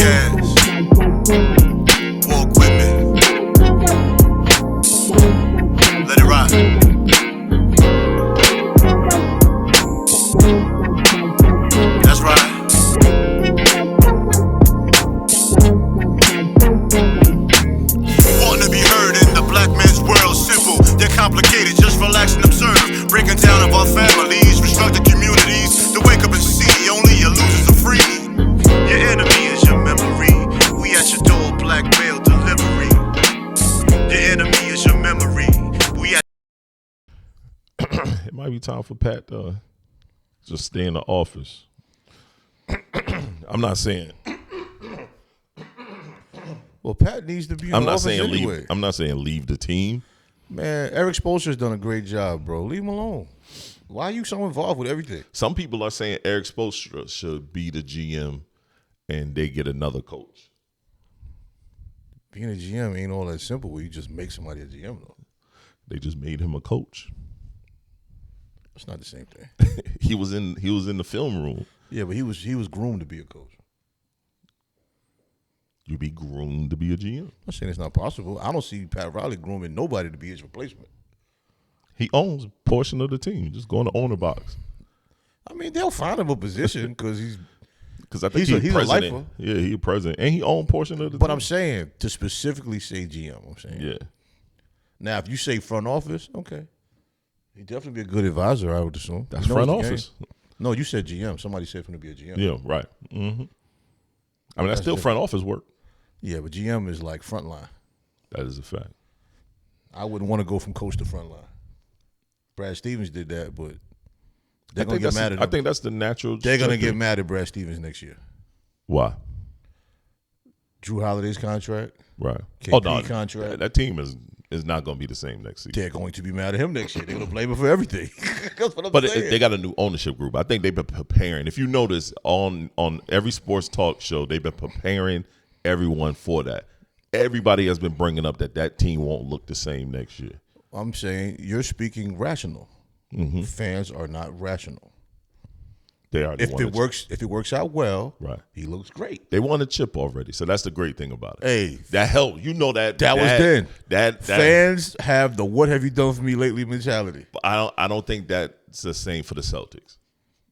podcast. Walk with me. Let it rock. That's right. Wanting to be heard in the black man's world, simple. They're complicated, just relax and observe. Breaking down of our families, restructured communities. To wake up and see only your losers are free. Your enemy is your memory. We at your door, black mail delivery. Your enemy is your memory. We at. It might be time for Pat to just stay in the office. I'm not saying. Well, Pat needs to be in the office anyway. I'm not saying leave the team. Man, Eric Spoelstra's done a great job, bro. Leave him alone. Why are you so involved with everything? Some people are saying Eric Spoelstra should be the GM and they get another coach. Being a GM ain't all that simple where you just make somebody a GM, though. They just made him a coach. It's not the same thing. He was in the film room. Yeah, but he was groomed to be a coach. You be groomed to be a GM. I'm saying it's not possible. I don't see Pat Riley grooming nobody to be his replacement. He owns a portion of the team. Just go in the owner box. I mean, they'll find him a position because I think he's a president. lifer. Yeah, he's president, and he owns a portion of the. But team. I'm saying to specifically say GM. I'm saying Now, if you say front office, okay, he'd definitely be a good advisor. I would assume That's front office. No, you said GM. Somebody said for him to be a GM. Yeah, right. Mm-hmm. I mean, that's still front office work. Yeah, but GM is like front line. That is a fact. I wouldn't want to go from coach to front line. Brad Stevens did that, but they're going to get mad at him. I think that's the natural. They're going to get mad at Brad Stevens next year. Why? Drew Holiday's contract. Right. KP contract. That team is not going to be the same next season. They're going to be mad at him next year. They're going to blame him for everything. That's what I'm But saying. they got a new ownership group. I think they've been preparing. If you notice, on every sports talk show, they've been preparing everyone for that. Everybody has been bringing up that team won't look the same next year. I'm saying you're speaking rational. Mm-hmm. Fans are not rational. They are. If it works out well, right, he looks great. They won a chip already, so that's the great thing about it. Hey, that helped. You know that was then. That fans have the "What have you done for me lately" mentality. But I don't think that's the same for the Celtics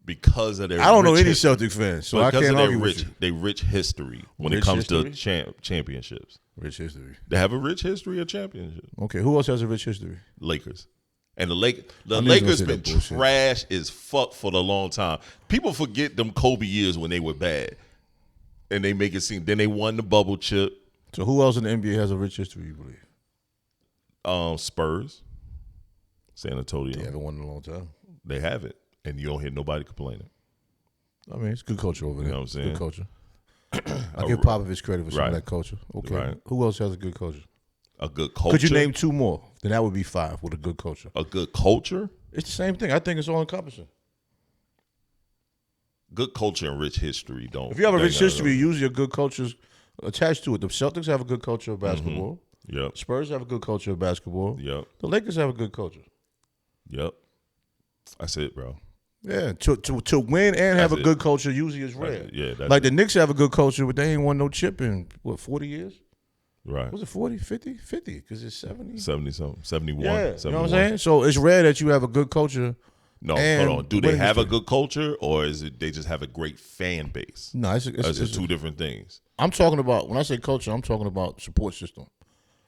because of their. I don't know any Celtic fans, so I can't argue with you. They rich history when it comes to championships. Rich history. They have a rich history of championships. Okay, who else has a rich history? Lakers. And the Lakers been trash as fuck for the long time. People forget them Kobe years when they were bad. And they make it seem. Then they won the bubble chip. So who else in the NBA has a rich history, you believe? Spurs. San Antonio. They haven't won in a long time. They haven't. And you don't hear nobody complaining. I mean, it's good culture over there. You know what I'm saying? Good culture. I give Popovich credit for some of that culture. Okay. Right. Who else has a good culture? A good culture? Could you name two more? Then that would be five with a good culture. A good culture? It's the same thing. I think it's all encompassing. Good culture and rich history don't. If you have a rich history, usually a good culture's attached to it. The Celtics have a good culture of basketball. Mm-hmm. Yep. Spurs have a good culture of basketball. Yep. The Lakers have a good culture. Yep. That's it, bro. Yeah, to win and have a good culture usually is rare. Yeah, like the Knicks have a good culture, but they ain't won no chip in, 40 years? Right. Was it 40, 50? 50, because it's 70. 70-something, 71. Yeah, 71. you know what I'm saying? So it's rare that you have a good culture. No, hold on. Do they have a good culture, or is it they just have a great fan base? No, it's two different things. I'm talking about, when I say culture, I'm talking about support system.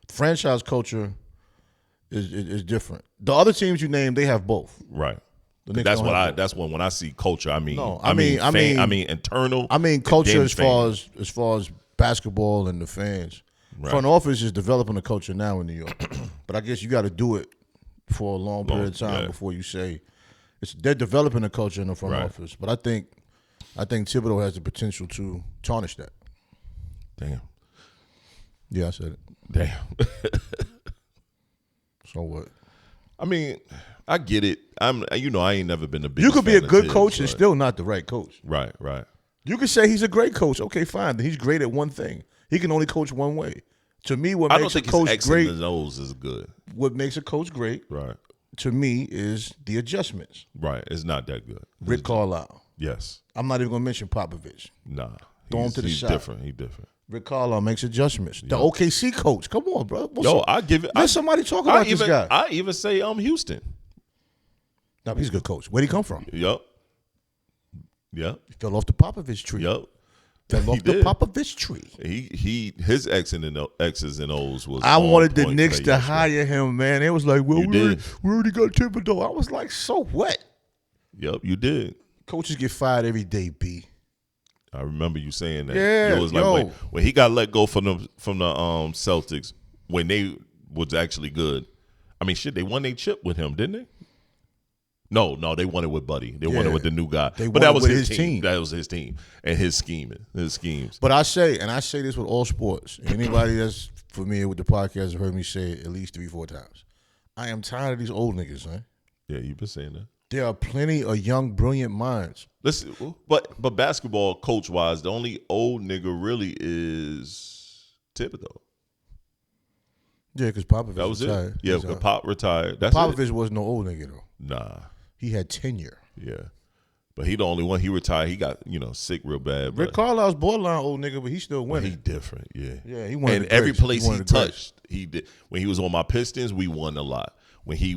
Franchise culture is different. The other teams you named, they have both. Right. That's when I see culture. I mean internal. I mean culture as far as basketball and the fans. Right. Front office is developing a culture now in New York, but I guess you got to do it for a long period of time before you say they're developing a culture in the front office. But I think Thibodeau has the potential to tarnish that. Damn. Yeah, I said it. Damn. So what? I mean, I get it. I ain't never been a big. You could be a good coach and still not the right coach. Right. You could say he's a great coach. Okay, fine. He's great at one thing. He can only coach one way. To me, what makes a coach great is good. What makes a coach great, right? To me, is the adjustments. Right. It's not that good. Rick Carlisle. Yes. I'm not even going to mention Popovich. Nah. Throw him to the he's shop. He different. Rick Carlisle makes adjustments. The OKC coach. Come on, bro. I give it. Let somebody talk about this guy. I even say Houston. No, he's a good coach. Where'd he come from? Yep. He fell off the Popovich tree. Yep. Fell off the Popovich tree. His X's and O's was. I wanted the Knicks to hire him, man. It was like, well, we already got Thibodeau. I was like, so what? Yep, you did. Coaches get fired every day, B. I remember you saying that. Yeah, it was like when he got let go from the Celtics when they was actually good. I mean, shit, they won their chip with him, didn't they? No, they won it with Buddy. They won it with the new guy. But that was his team. That was his team and his schemes. But I say this with all sports. Anybody that's familiar with the podcast has heard me say it at least 3-4 times. I am tired of these old niggas, man. Yeah, you've been saying that. There are plenty of young, brilliant minds. Listen, but basketball coach wise, the only old nigga really is Thibodeau. Yeah, because Popovich that was retired. It. Yeah, because Pop retired. That's Popovich wasn't no old nigga though. Nah, he had tenure. Yeah, but he the only one. He retired. He got sick real bad. Rick Carlisle's borderline old nigga, but he still winning. He different. Yeah, yeah. He won. And every place he touched, he did. When he was on my Pistons, we won a lot. When he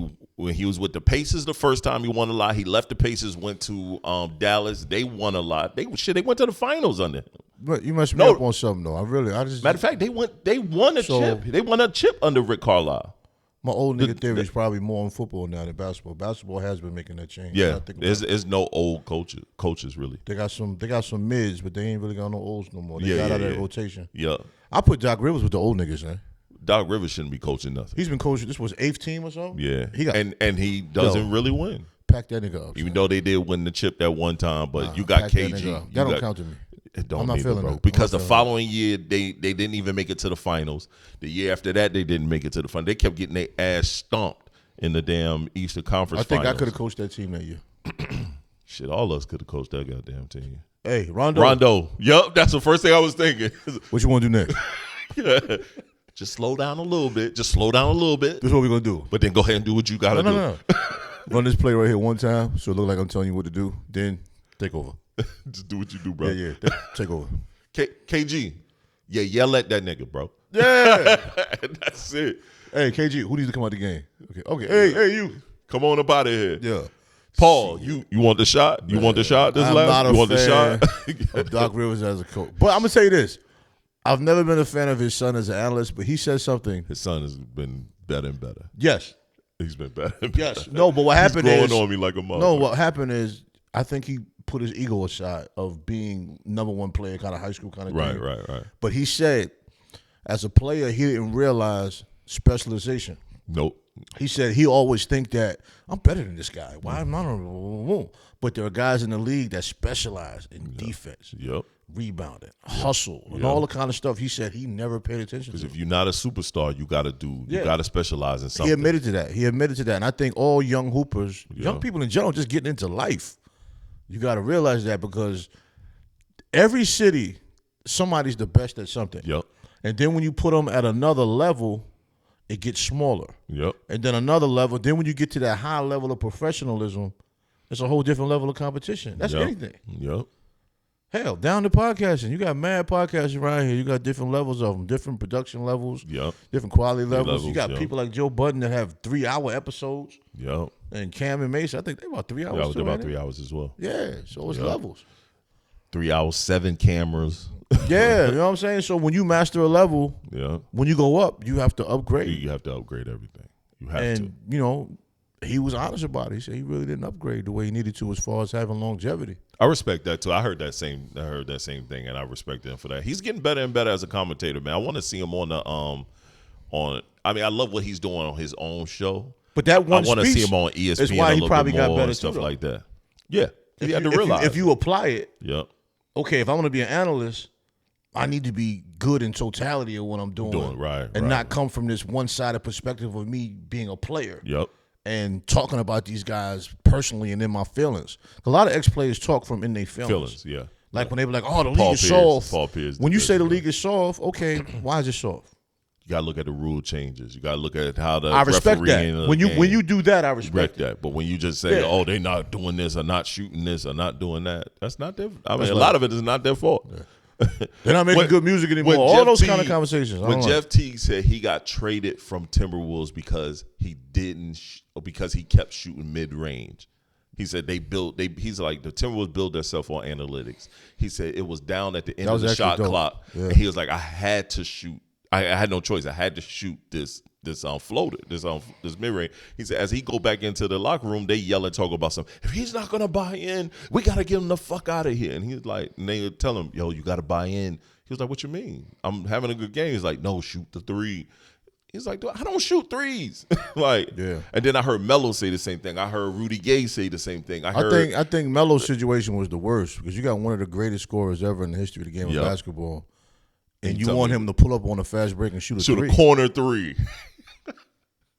was with the Pacers the first time, he won a lot. He left the Pacers, went to Dallas. They won a lot. They went to the finals under him. But you must be up on something though. Matter of fact, they won a chip. They won a chip under Rick Carlisle. My old nigga theory is probably more on football now than basketball. Basketball has been making that change. Yeah, there's no old coaches really. They got some mids, but they ain't really got no olds no more. They got out of that rotation. Yeah, I put Doc Rivers with the old niggas, man. Doc Rivers shouldn't be coaching nothing. He's been coaching. This was 8th team or so. Yeah, and he doesn't really win. Pack that nigga up. Even though they did win the chip that one time, but you got KG. That don't count to me. It don't I'm not feeling bro. that. Because the following year they didn't even make it to the finals. The year after that they didn't make it to the finals. They kept getting their ass stomped in the damn Eastern Conference. I think finals. I could have coached that team that year. Shit, all of us could have coached that goddamn team. Hey, Rondo. Yup, that's the first thing I was thinking. What you want to do next? Yeah. Just slow down a little bit. This is what we're gonna do. But then go ahead and do what you gotta do. No. Run this play right here one time, so it look like I'm telling you what to do. Then take over. Just do what you do, bro. Yeah. Take over. KG. Yeah, yell at that nigga, bro. Yeah. That's it. Hey, KG, who needs to come out the game? Okay. Hey, you. Come on up out of here. Yeah. Paul, you want the shot? You want the shot this last? You want the shot? Of Doc Rivers as a coach. But I'm gonna say this. I've never been a fan of his son as an analyst, but he says something. His son has been better and better. Yes. He's been better and better. Yes. No, but what happened is. He's growing on me like a mother. No, what happened is I think he put his ego aside of being #1 player, kind of high school kind of thing. Right. But he said, as a player, he didn't realize specialization. Nope. He said he always think that I'm better than this guy. Why am I not? But there are guys in the league that specialize in defense, rebounding, hustle, and all the kind of stuff. He said he never paid attention to. Because if you're not a superstar, you got to specialize in something. He admitted to that. And I think all young hoopers, young people in general, just getting into life, you got to realize that because every city, somebody's the best at something. Yep. And then when you put them at another level, it gets smaller. Yep. And then another level. Then when you get to that high level of professionalism, it's a whole different level of competition. That's anything. Yep. Hell, down to podcasting. You got mad podcasts around here. You got different levels of them, different production levels, different quality levels. You got people like Joe Budden that have 3-hour episodes. Yep. And Cam and Mason, I think they're about 3 hours. They're about 3 hours as well. Yeah, so it's levels. 3 hours, 7 cameras. Yeah, you know what I'm saying? So when you master a level, when you go up, you have to upgrade. You have to upgrade everything. You have to. And, you know, he was honest about it. He said he really didn't upgrade the way he needed to as far as having longevity. I respect that too. I heard that same thing, and I respect him for that. He's getting better and better as a commentator, man. I want to see him on the I mean, I love what he's doing on his own show. But that one I want to speech see him on ESPN. is why a he little probably bit got more better and stuff too, like that. Yeah, you had to realize if you apply it. Yep. Okay, if I'm going to be an analyst, I need to be good in totality of what I'm doing. And not come from this one-sided perspective of me being a player. Yep. And talking about these guys personally and in my feelings. A lot of ex-players talk from in their feelings. Like when they were like, oh, the league is soft. Paul Pierce. When you say the league is soft, okay, why is it soft? You got to look at the rule changes. You got to look at how the I respect refereeing that. When you do that, I respect that. But when you just say, oh, they're not doing this or not shooting this or not doing that, that's not their. I mean, a lot of it is not their fault. They're not making good music anymore. All those kind of conversations. When Jeff Teague said he got traded from Timberwolves because he because he kept shooting mid range. He said he's like, the Timberwolves build themselves on analytics. He said it was down at the end of the shot clock. Yeah. And he was like, I had to shoot. I had no choice. I had to shoot this floater, this mid range. He said as he go back into the locker room, they yell and talk about something. If he's not gonna buy in, we gotta get him the fuck out of here. And he's like, and they tell him, yo, you gotta buy in. He was like, what you mean? I'm having a good game. He's like, no, shoot the three. He's like, I don't shoot threes. And then I heard Melo say the same thing. I heard Rudy Gay say the same thing. I think Melo's situation was the worst because you got one of the greatest scorers ever in the history of the game of basketball, and you want him to pull up on a fast break and shoot a three. A corner three.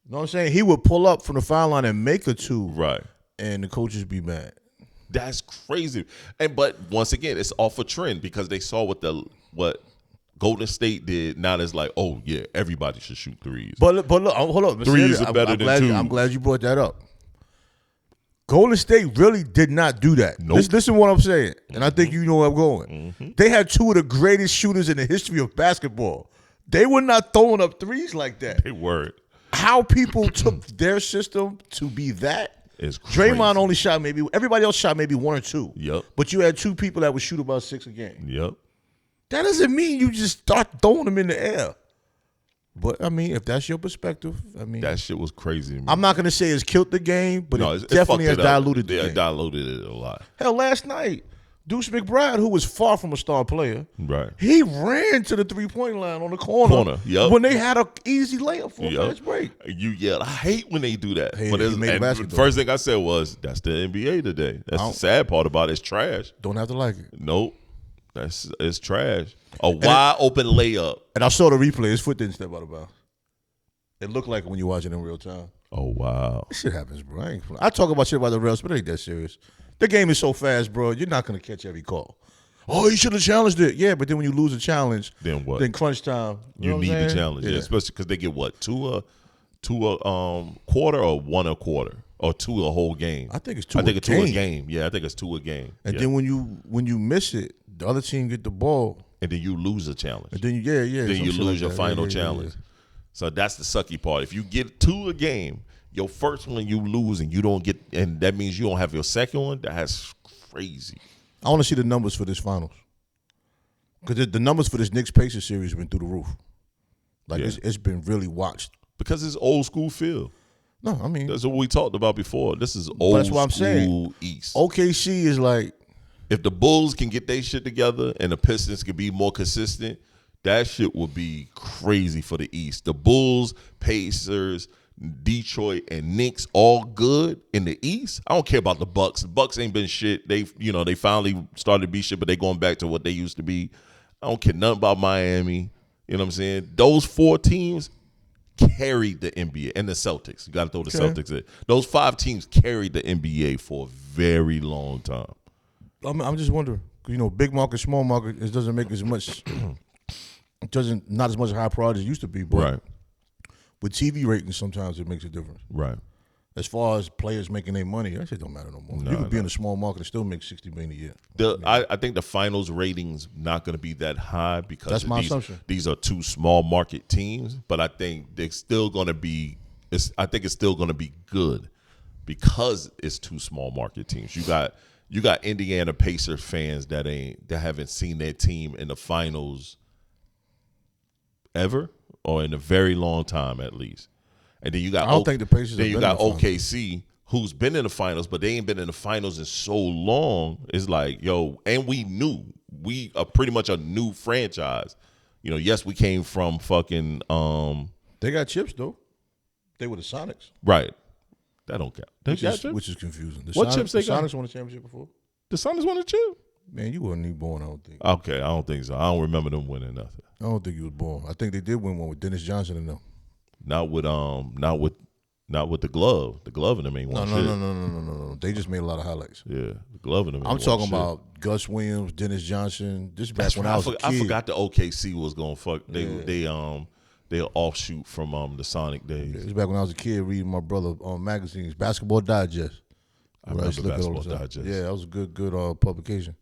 You know what I'm saying? He would pull up from the foul line and make a two. Right. And the coaches be mad. That's crazy. But once again, it's off a trend because they saw what Golden State did. Now it's like, oh yeah, everybody should shoot threes. But look, hold up. Threes are better than two. I'm glad you brought that up. Golden State really did not do that. Nope. Listen to what I'm saying, and I think you know where I'm going. They had two of the greatest shooters in the history of basketball. They were not throwing up threes like that. They weren't. How people took their system to be that is crazy. Draymond only shot everybody else shot maybe one or two. Yep. But you had two people that would shoot about 6 a game. Yep. That doesn't mean you just start throwing them in the air. But, I mean, if that's your perspective, I mean. That shit was crazy. Man. I'm not going to say it's killed the game, but it definitely has diluted the game. It diluted it a lot. Hell, last night, Deuce McBride, who was far from a star player, right? He ran to the three-point line on the corner when they had an easy layup for a fast break. You yell. I hate when they do that. But the first thing I said was, that's the NBA today. That's the sad part about it. It's trash. Don't have to like it. Nope. It's trash. A wide open layup. And I saw the replay. His foot didn't step out of bounds. It looked like it when you watch it in real time. Oh, wow. This shit happens, bro. I talk about shit about the refs, but it ain't that serious. The game is so fast, bro. You're not going to catch every call. Oh, you should have challenged it. Yeah, but then when you lose a challenge, then what? Then crunch time. You need the challenge, especially because they get what, two a quarter or one a quarter or two a whole game. I think it's two. Two a game. Yeah, I think it's two a game. And then when you miss it, the other team get the ball, and then you lose a challenge. And then then you lose your final challenge. So that's the sucky part. If you get two a game, your first one you lose and you don't get, and that means you don't have your second one. That's crazy. I want to see the numbers for this finals because the numbers for this Knicks Pacers series have been through the roof. Like it's been really watched because it's old school feel. No, I mean that's what we talked about before. This is old that's what I'm school saying. East. OKC is like, if the Bulls can get their shit together and the Pistons can be more consistent, that shit will be crazy for the East. The Bulls, Pacers, Detroit, and Knicks all good in the East. I don't care about the Bucks. The Bucks ain't been shit. They finally started to be shit, but they going back to what they used to be. I don't care nothing about Miami. You know what I'm saying? Those four teams carried the NBA and the Celtics. You got to throw the Celtics in. Those five teams carried the NBA for a very long time. I'm just wondering, big market, small market, it doesn't make as much. It not as much high priority as it used to be, but with TV ratings, sometimes it makes a difference. Right. As far as players making their money, that shit don't matter no more. You could be in a small market and still make $60 million a year. I think the finals ratings not going to be that high because that's my assumption. These are two small market teams, but I think they're still going to be. I think it's still going to be good because it's two small market teams. You got Indiana Pacers fans that haven't seen their team in the finals ever or in a very long time at least. And then you got I don't think the Pacers. Then you got OKC who's been in the finals, but they ain't been in the finals in so long. It's like, and we are pretty much a new franchise. Yes, we came from fucking they got chips though. They were the Sonics. Right. That don't count. Which is confusing. What chips they got? The Sonics won a championship before? The Sonics won a chip? Man, you wasn't even born, I don't think. Okay, I don't think so. I don't remember them winning nothing. I don't think you was born. I think they did win one with Dennis Johnson and them. Not with the glove. The glove in them ain't won shit. No. They just made a lot of highlights. Yeah, the glove in them. I'm talking about Gus Williams, Dennis Johnson. This is back when I was a kid. I forgot the OKC was gonna fuck. They offshoot from the Sonic days. This is back when I was a kid reading my brother Basketball Digest. I remember Basketball Digest. Yeah, that was a good publication.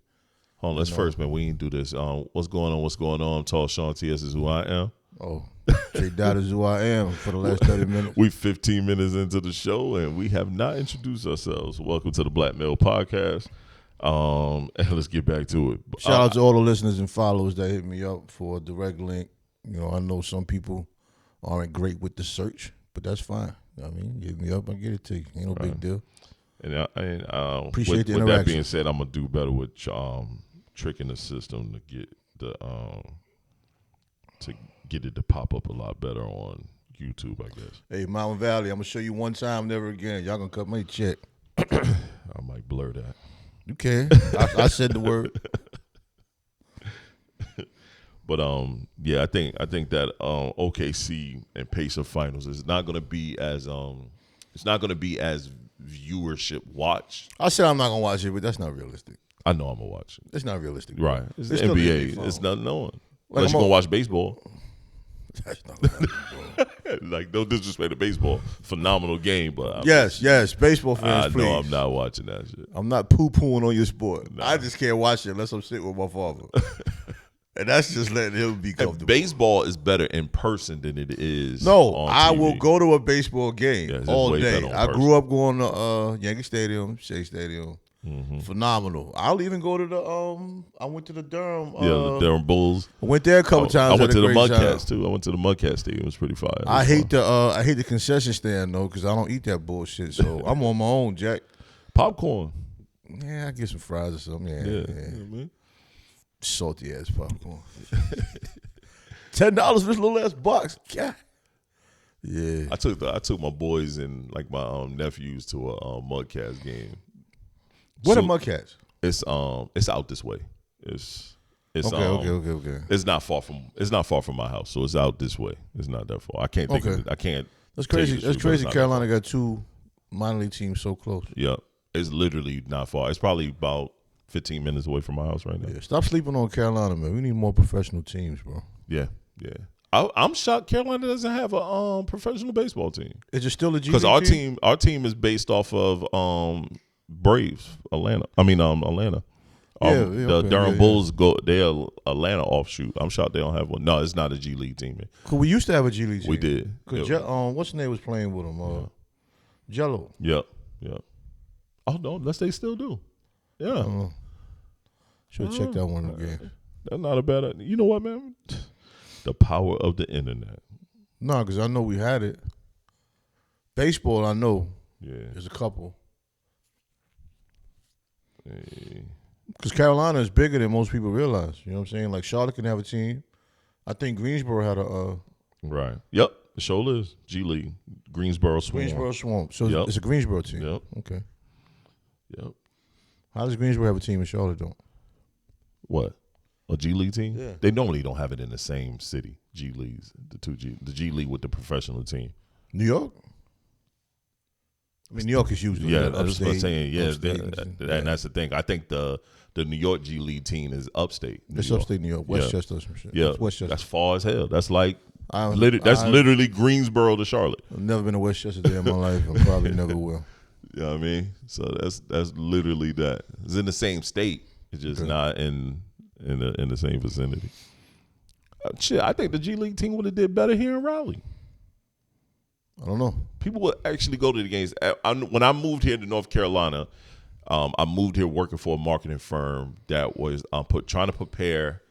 Hold on, let's first, man. We ain't do this. What's going on? What's going on? TALLSHON TS is who I am. Oh, Tre-Dot is who I am for the last 30 minutes. We 15 minutes into the show, and we have not introduced ourselves. Welcome to the Black Male Podcast. And let's get back to it. Shout out to all the listeners and followers that hit me up for a direct link. You know, I know some people aren't great with the search, but that's fine. I mean, hit me up, I'll get it to you. Ain't no big deal. And Appreciate the interaction. With that being said, I'm gonna do better with tricking the system to get it to pop up a lot better on YouTube, I guess. Hey, Mountain Valley, I'm gonna show you one time, never again. Y'all gonna cut my check. I might blur that. You can. I said the word. But yeah, I think that OKC and Pacer finals is not gonna be as viewership watched. I said I'm not gonna watch it, but that's not realistic. I know I'm gonna watch it. It's not realistic. Right. It's the still NBA. It's not known. Unless you're gonna watch baseball. That's not gonna happen, bro. Like, no disrespect to baseball. Phenomenal game, but yes, baseball fans, please. No, I'm not watching that shit. I'm not poo-pooing on your sport. Nah. I just can't watch it unless I'm sitting with my father. And that's just letting him be comfortable. Baseball is better in person than it is on I TV. will go to a baseball game all day. I grew up going to Yankee Stadium, Shea Stadium. Mm-hmm. Phenomenal. I'll even go to the I went to the Durham. The Durham Bulls. I went there a couple times. I went to the Mudcats too. I went to the Mudcats Stadium. It was pretty fire. I hate the concession stand though, because I don't eat that bullshit. So I'm on my own, Jack. Popcorn. Yeah, I get some fries or something. Yeah. Salty ass popcorn. $10 for this little ass box. Yeah. Yeah. I took my boys and like my nephews to a Mudcats game. What are Mudcats? It's out this way. It's okay. It's not far from my house, so it's out this way. It's not that far. I can't think of it. I can't. That's crazy. That's crazy. Carolina got two minor league teams so close. Yeah. It's literally not far. It's probably about 15 minutes away from my house right now. Yeah, stop sleeping on Carolina, man. We need more professional teams, bro. Yeah. I'm shocked Carolina doesn't have a professional baseball team. Is it still a G League because our team is based off of Braves, Atlanta. Atlanta. The Durham Bulls they're Atlanta offshoot. I'm shocked they don't have one. No, it's not a G League team. Man. Cause we used to have a G League team. We did. What's the name was playing with them? Jello. Yep. Oh no, unless they still do. Yeah. Should have checked that one again. That's not a bad idea. You know what, man? The power of the internet. No, because I know we had it. Baseball, I know. Yeah. There's a couple. Hey. Because Carolina is bigger than most people realize. You know what I'm saying? Like Charlotte can have a team. I think Greensboro had a. Right. Yep. The show is G League. Greensboro Swamp. So it's a Greensboro team. Yep. Okay. Yep. How does Greensboro have a team in Charlotte, though? What? A G League team? Yeah. They normally don't have it in the same city. G Leagues, the G League with the professional team. New York? I mean, New York is usually that's what I'm saying. Yeah, and that's the thing. I think the New York G League team is upstate. It's upstate New York, Westchester or some shit. Yeah, Westchester. That's far as hell. That's like literally Greensboro to Charlotte. I've never been to Westchester day in my life. I probably never will. You know what I mean? So that's literally that. It's in the same state. It's just not in the same vicinity. I think the G League team would have did better here in Raleigh. I don't know. People would actually go to the games. When I moved here to North Carolina, I moved here working for a marketing firm that was trying to prepare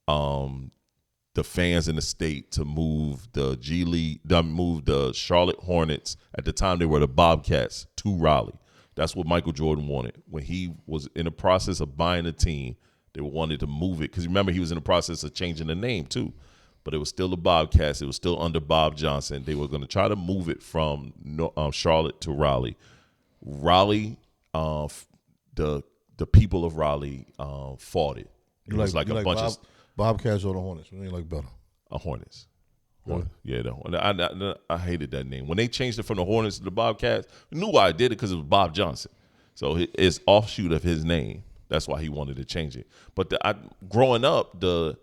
the fans in the state to move the G League, move the Charlotte Hornets. At the time, they were the Bobcats to Raleigh. That's what Michael Jordan wanted. When he was in the process of buying a team, they wanted to move it. Because remember, he was in the process of changing the name, too. But it was still the Bobcats. It was still under Bob Johnson. They were going to try to move it from Charlotte to Raleigh. Raleigh, the people of Raleigh fought it. It was like a bunch of Bobcats or the Hornets. What do you like better? Hornets. Really? Yeah, the Hornets. I hated that name. When they changed it from the Hornets to the Bobcats, I knew why I did it because it was Bob Johnson. So it's offshoot of his name. That's why he wanted to change it. But growing up, the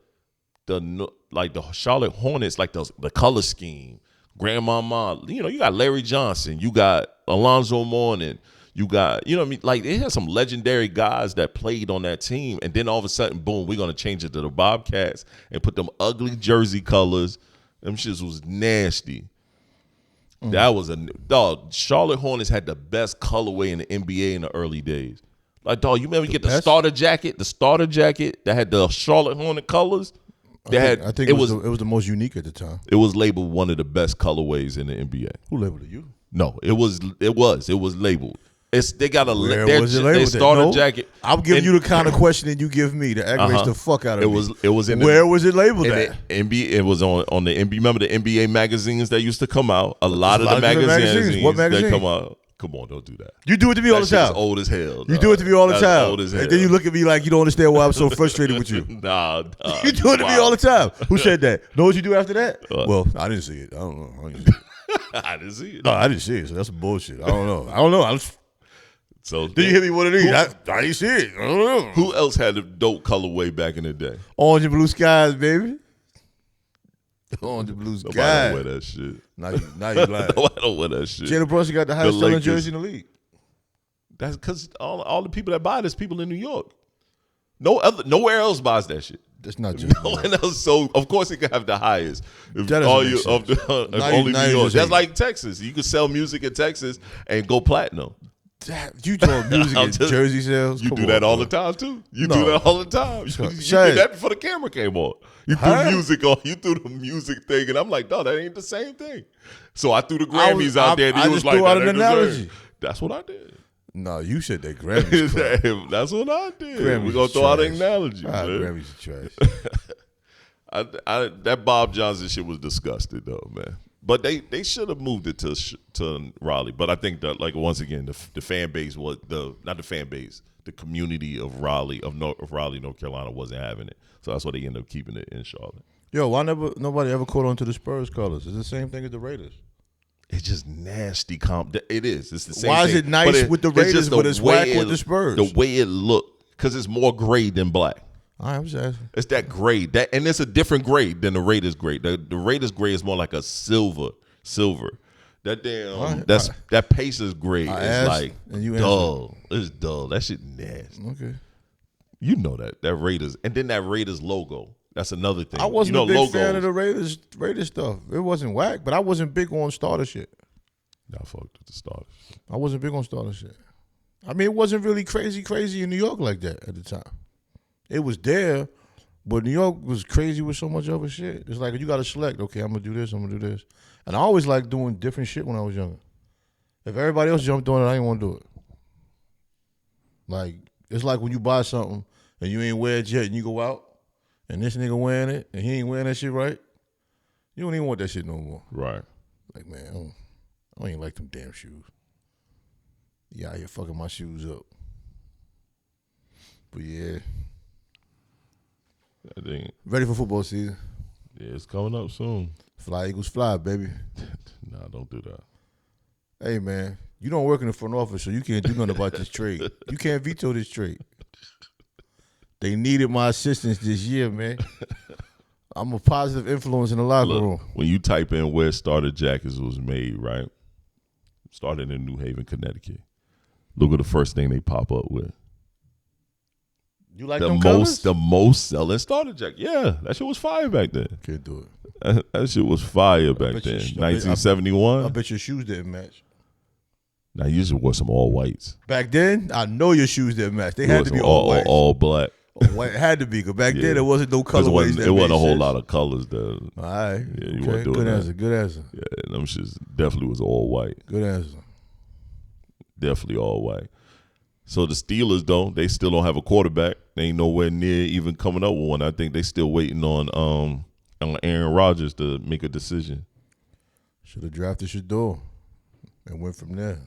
Charlotte Hornets, like the color scheme, Grandmama, you got Larry Johnson, you got Alonzo Mourning, You got, you know what I mean? Like, they had some legendary guys that played on that team, and then all of a sudden, boom, we're going to change it to the Bobcats and put them ugly jersey colors. Them shits was nasty. That was a dog. Charlotte Hornets had the best colorway in the NBA in the early days. Like, dog, you remember the starter jacket? The starter jacket that had the Charlotte Hornet colors? I think it was the most unique at the time. It was labeled one of the best colorways in the NBA. Who labeled it? You? No, it was labeled. They got their starter jacket. I'm giving you the kind of question that you give me that aggravates the fuck out of me. It was in where was it labeled at? NBA. It was on the NBA. Remember the NBA magazines that used to come out? A lot of the magazines. What magazine? That come out. Come on, don't do that. You do it to me all the time. Old as hell. You do it to me all the time. Old as hell. And then you look at me like you don't understand why I'm so frustrated with you. Nah. You do it to me all the time. Who said that? Know what you do after that? Well, I didn't see it. I don't know. I didn't see it. No, I didn't see it. So that's some bullshit. I don't know. So did you hit me one of these? I didn't see it. I don't know. Who else had a dope colorway back in the day? Orange and blue skies, baby. Orange and blue skies. Nobody don't wear that shit. Now you lying. Nobody don't wear that shit. Jalen Brunson got the highest selling jersey in the league. That's because all the people that buy this people in New York. Nowhere else buys that shit. That's not just no one else. So of course it can have the highest. If that all you only New York. That's like Texas. You could sell music in Texas and go platinum. You doing music in Jersey sales? You do that all the time too. You do that all the time. You did that before the camera came on. You threw music on. You threw the music thing, and I'm like, no, that ain't the same thing. So I threw the Grammys out there. And he was like, threw out an analogy. That's what I did. No, you said that Grammys. That's what I did. Grammys we're gonna throw out an analogy. Grammys are trash. That Bob Johnson shit was disgusting though, man. But they should have moved it to Raleigh. But I think that, like, once again, the fan base was not the fan base, the community of Raleigh, North Carolina wasn't having it. So that's why they ended up keeping it in Charlotte. Yo, why nobody ever caught on to the Spurs colors? It's the same thing as the Raiders. It's just nasty comp. It is. It's the same Why thing. is it nice with the Raiders, but it's whack with the Spurs? The way it looked, because it's more gray than black. I'm just asking. It's that gray, and it's a different gray than the Raiders gray. The Raiders gray is more like a silver. That damn that Pacers gray is like dull. It's dull. That shit nasty. Okay. You know that Raiders, and then that Raiders logo. That's another thing. I wasn't a big fan of the Raiders stuff. It wasn't whack, but I wasn't big on starter shit. I fucked with the starters. I wasn't big on starter shit. I mean, it wasn't really crazy in New York like that at the time. It was there, but New York was crazy with so much other shit. It's like you got to select, okay, I'm going to do this, I'm going to do this. And I always liked doing different shit when I was younger. If everybody else jumped on it, I didn't want to do it. Like, it's like when you buy something and you ain't wear it yet and you go out and this nigga wearing it and he ain't wearing that shit right, you don't even want that shit no more. Right. Like, man, I don't even like them damn shoes. You out here fucking my shoes up. But yeah. I think. Ready for football season. Yeah, it's coming up soon. Fly Eagles fly, baby. Nah, don't do that. Hey, man, you don't work in the front office, so you can't do nothing about this trade. You can't veto this trade. They needed my assistance this year, man. I'm a positive influence in the locker room. When you type in where starter jackets was made, right? Started in New Haven, Connecticut. Look at the first thing they pop up with. You like them colors? The most selling starter jacket. Yeah, that shit was fire back then. Can't do it. That shit was fire back then. 1971. I bet your shoes didn't match. Now you just wore some all whites. Back then, I know your shoes didn't match. They had to be all white. All black. It had to be, because back then there wasn't no colorways. It wasn't a whole lot of colors there. All right. Yeah, you weren't doing that. Good answer. Yeah, them shits definitely was all white. Good answer. Definitely all white. So the Steelers, though, they still don't have a quarterback. They ain't nowhere near even coming up with one. I think they still waiting on Aaron Rodgers to make a decision. Should have drafted Shador and went from there.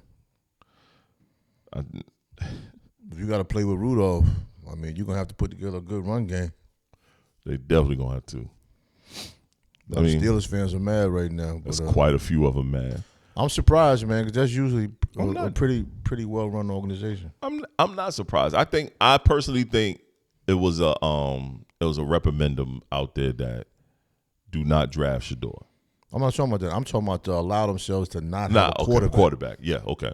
If you got to play with Rudolph, I mean, you're going to have to put together a good run game. They definitely going to have to. I mean, Steelers fans are mad right now. There's quite a few of them mad. I'm surprised, man, because that's usually a pretty well-run organization. I'm not surprised. I personally think it was a reprimandum out there that do not draft Shador. I'm not talking about that. I'm talking about to allow themselves to not have a quarterback. Yeah, okay.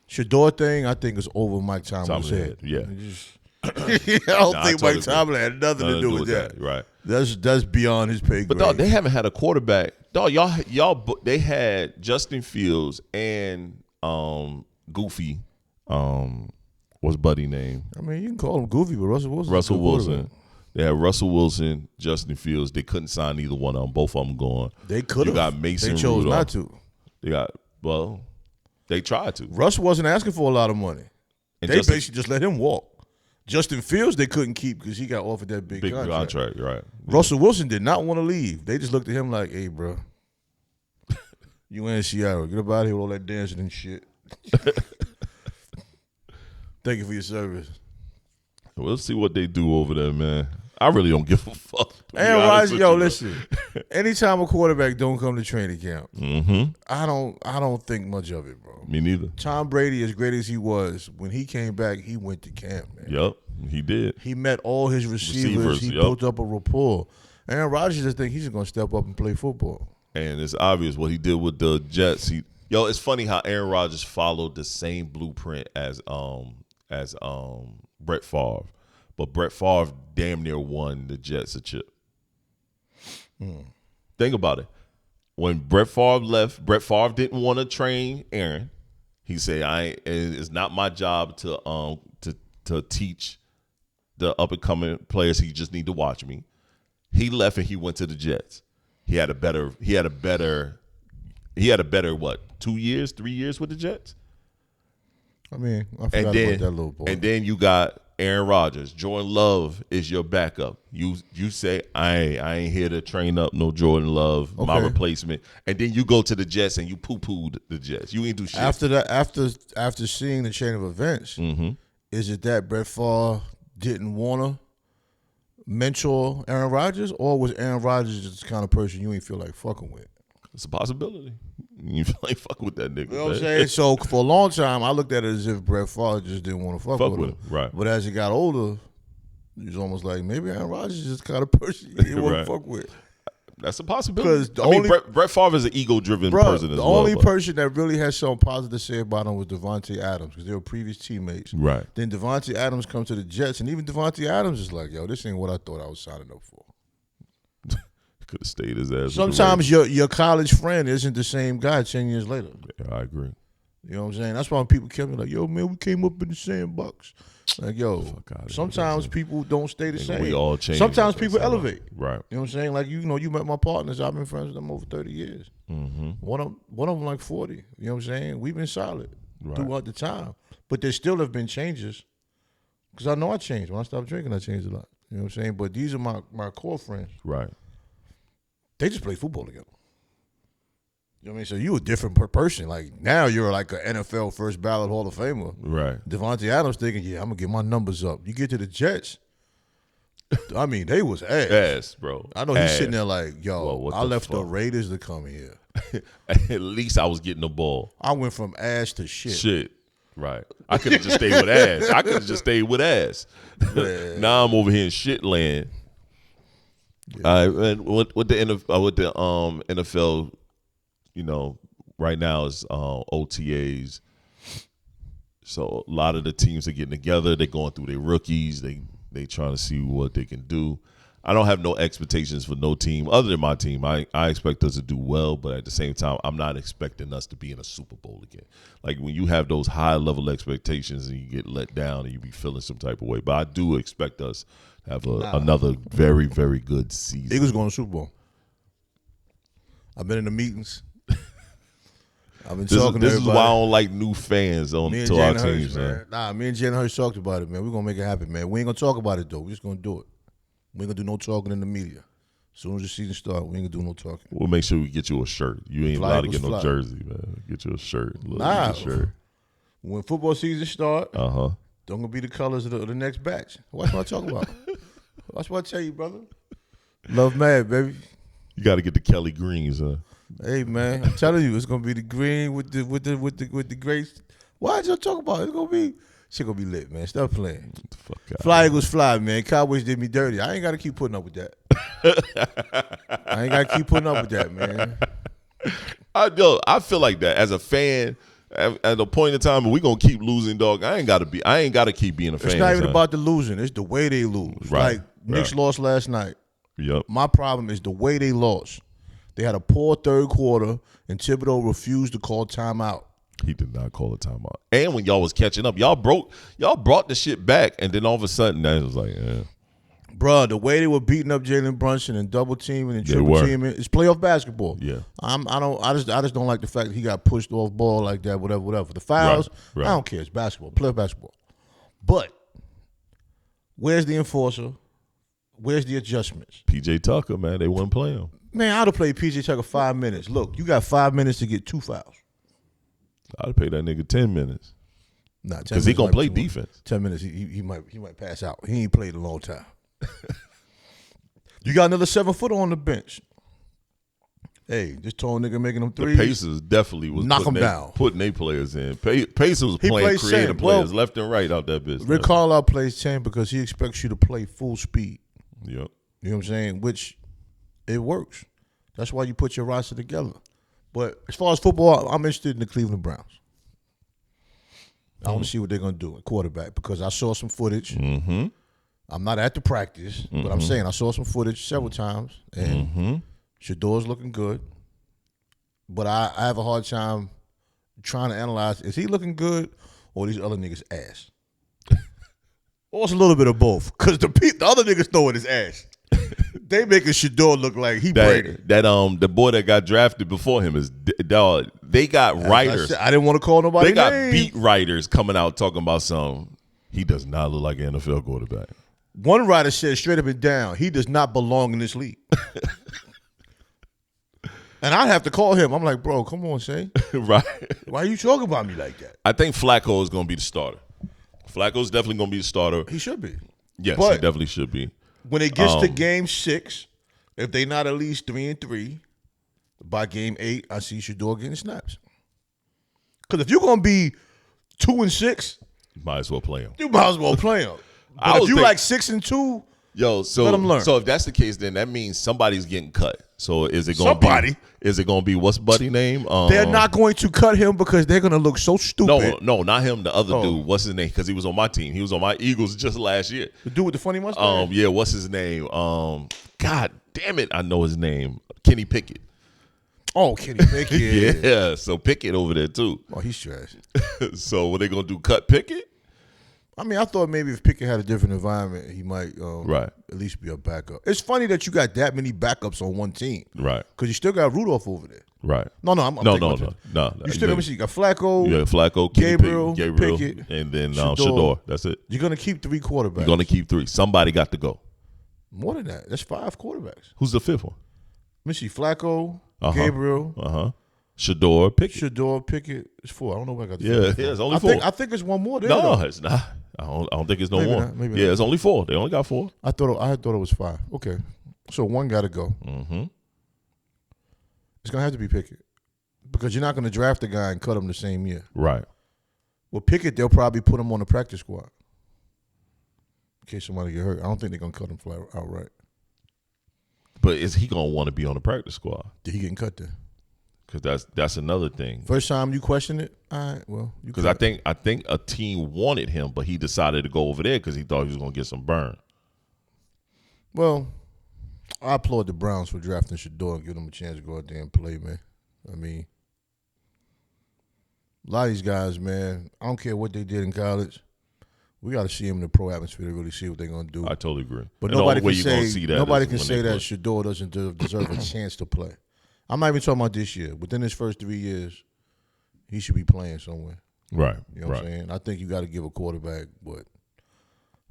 Shador thing, I think, is over Mike Tomlin's head. Yeah. I don't think Mike Tomlin had nothing to do with that. Right. That's beyond his pay grade. But dog, they haven't had a quarterback. Dog, they had Justin Fields and Goofy. What's Buddy name? I mean, you can call him Goofy, but Russell Wilson. Russell Wilson. They had Russell Wilson, Justin Fields. They couldn't sign either one of them. Both of them going. They could have. You got Mason They chose Rudolph. not to. They tried to. Russ wasn't asking for a lot of money. And They basically just let him walk. Justin Fields they couldn't keep because he got offered that big contract. Right. Russell Wilson did not want to leave. They just looked at him like, hey, bro, you in Seattle. Get up out of here with all that dancing and shit. Thank you for your service. We'll see what they do over there, man. I really don't give a fuck. Aaron Rodgers, listen. Anytime a quarterback don't come to training camp, I don't think much of it, bro. Me neither. Tom Brady, as great as he was, when he came back, he went to camp, man. Yep, he did. He met all his receivers. He built up a rapport. Aaron Rodgers just think he's just gonna step up and play football. And it's obvious what he did with the Jets. It's funny how Aaron Rodgers followed the same blueprint as Brett Favre. But Brett Favre damn near won the Jets a chip. Think about it. When Brett Favre left, Brett Favre didn't want to train Aaron. He said, it's not my job to teach the up-and-coming players. He just need to watch me. He left and he went to the Jets. He had a better what, 2 years, 3 years with the Jets? I mean, I forgot about that little boy. And then you got Aaron Rodgers. Jordan Love is your backup. You say, I ain't here to train up no Jordan Love, my replacement. And then you go to the Jets and you poo-pooed the Jets. You ain't do shit. After seeing the chain of events, is it that Brett Favre didn't want to mentor Aaron Rodgers, or was Aaron Rodgers just the kind of person you ain't feel like fucking with? It's a possibility. You feel like fuck with that nigga. You know what I'm saying? So for a long time, I looked at it as if Brett Favre just didn't want to fuck with him. Right. But as he got older, he was almost like, maybe Aaron Rodgers is the kind of person you didn't want to fuck with. That's a possibility. Because Brett Favre is an ego-driven person as well. The only person that really has something positive to say about him was Devontae Adams, because they were previous teammates. Right. Then Devontae Adams comes to the Jets, and even Devontae Adams is like, yo, this ain't what I thought I was signing up for. Could have stayed his ass. Sometimes your college friend isn't the same guy 10 years later. Yeah, I agree. You know what I'm saying? That's why when people kept me like, yo, man, we came up in the sandbox. Like, yo, sometimes people don't stay the same. We all change. Sometimes people elevate. Right. You know what I'm saying? Like, you met my partners. I've been friends with them over 30 years. One of them like 40. You know what I'm saying? We've been solid throughout the time. But there still have been changes. Because I know I changed. When I stopped drinking, I changed a lot. You know what I'm saying? But these are my core friends. Right. They just play football together. You know what I mean? So you a different person. Like, now you're like an NFL first ballot Hall of Famer. Right. Devontae Adams thinking, yeah, I'm going to get my numbers up. You get to the Jets, I mean, they was ass. Ass, bro. I know he's sitting there like, yo, I left the fuck? Raiders to come here. At least I was getting the ball. I went from ass to shit. Shit. Right. I could have just stayed with ass. I could have just stayed with ass. Now I'm over here in shit land. Yeah. And with the NFL, you know, right now is OTAs. So a lot of the teams are getting together. They're going through their rookies. They trying to see what they can do. I don't have no expectations for no team other than my team. I expect us to do well, but at the same time, I'm not expecting us to be in a Super Bowl again. Like when you have those high level expectations and you get let down and you be feeling some type of way. But I do expect us to have another very, very good season. Eagles going to Super Bowl. I've been in the meetings. I've been talking to everybody. This is why I don't like new fans to our teams, man. Nah, me and Jen Hurst talked about it, man. We're going to make it happen, man. We ain't going to talk about it, though. We're just going to do it. We ain't going to do no talking in the media. As soon as the season starts, we ain't going to do no talking. We'll make sure we get you a shirt. You ain't allowed to get no jersey, man. Get you a shirt. Shirt. When football season start, don't going to be the colors of the next batch. Watch what I talk about. Watch what I tell you, brother. Love mad, baby. You got to get the Kelly Greens, huh? Hey man, I'm telling you, it's gonna be the green with the gray. Why did y'all talk about it? It's gonna be shit gonna be lit, man. Stop playing. Fly Eagles fly, man. Cowboys did me dirty. I ain't gotta keep putting up with that. man. I feel like that as a fan. at a point in time when we gonna keep losing, dog. I ain't gotta keep being a fan. It's not even about the losing. It's the way they lose. Right. Like Knicks lost last night. Yep. My problem is the way they lost. They had a poor third quarter, and Thibodeau refused to call timeout. He did not call a timeout. And when y'all was catching up, y'all brought the shit back, and then all of a sudden, that was like, Bruh, the way they were beating up Jalen Brunson and double teaming and triple teaming, it's playoff basketball. Yeah. I just don't like the fact that he got pushed off ball like that, whatever. The fouls, Right. I don't care. It's basketball, playoff basketball. But where's the enforcer? Where's the adjustments? PJ Tucker, man, they wouldn't play him. Man, I'd have played PJ Tucker 5 minutes. Look, you got 5 minutes to get 2 fouls. I'd pay that nigga 10 minutes. Nah, because he gonna play defense. 10 minutes, he might pass out. He ain't played a long time. You got another 7-footer on the bench. Hey, this tall nigga making them threes. The Pacers definitely was knock them down, putting their players in. Pacers was playing creative players left and right out that business. Rick Carlisle plays 10 because he expects you to play full speed. Yep. You know what I'm saying? Which it works. That's why you put your roster together. But as far as football, I'm interested in the Cleveland Browns. I want to see what they're going to do at quarterback because I saw some footage. Mm-hmm. I'm not at the practice, but I'm saying I saw some footage several times, and Shador's looking good. But I have a hard time trying to analyze, is he looking good or these other niggas ass? Or it's a little bit of both because the other niggas throwing his ass. They making Shador look like he Brady. The boy that got drafted before him is dog. They got writers. I didn't want to call nobody. They got name. beat writers coming out talking about some. He does not look like an NFL quarterback. One writer said straight up and down, he does not belong in this league. And I'd have to call him. I'm like, bro, come on, Shane. Right. Why are you talking about me like that? I think Flacco is going to be the starter. Flacco's definitely going to be the starter. He should be. Yes, but he definitely should be. When it gets to game 6, if they not at least 3-3, by game 8, I see Shador getting snaps. Because if you're going to be 2-6, you might as well play him. You might as well play him. But if you like 6-2, let them learn. So if that's the case, then that means somebody's getting cut. So is it going to be? Is it going to be what's buddy name? They're not going to cut him because they're going to look so stupid. No, not him. The other dude. What's his name? Because he was on my team. He was on my Eagles just last year. The dude with the funny mustache. Yeah. What's his name? God damn it, I know his name. Kenny Pickett. Oh, Kenny Pickett. Yeah. So Pickett over there too. Oh, he's trash. So what they gonna do? Cut Pickett? I mean, I thought maybe if Pickett had a different environment, he might at least be a backup. It's funny that you got that many backups on one team. Right. Because you still got Rudolph over there. Right. No. No. You still got you got Flacco. You got Flacco, Gabriel, Pickett, and then Shador. That's it. You're going to keep 3 quarterbacks. You're going to keep 3. Somebody got to go. More than that. That's 5 quarterbacks. Who's the 5th one? Let me see. Flacco, Gabriel. Shador, Pickett. It's 4. I don't know where I got the Yeah, it's only 4. I think it's one more there. No, though. it's not. I don't think it's no maybe more. Not, maybe yeah, not. It's only 4. They only got 4. I thought it was 5. Okay. So 1 got to go. Mm-hmm. It's going to have to be Pickett. Because you're not going to draft a guy and cut him the same year. Right. Well, Pickett, they'll probably put him on the practice squad. In case somebody get hurt. I don't think they're going to cut him flat outright. But is he going to want to be on the practice squad? Did he getting cut there? Because that's another thing. First time you question it? All right, well. Because I think a team wanted him, but he decided to go over there because he thought he was going to get some burn. Well, I applaud the Browns for drafting Shador and giving him a chance to go out there and play, man. I mean, a lot of these guys, man, I don't care what they did in college. We got to see them in the pro atmosphere to really see what they're going to do. I totally agree. But and nobody can say that Shador doesn't deserve a chance to play. I'm not even talking about this year. Within his first 3 years, he should be playing somewhere. Right. You know what I'm saying? I think you got to give a quarterback,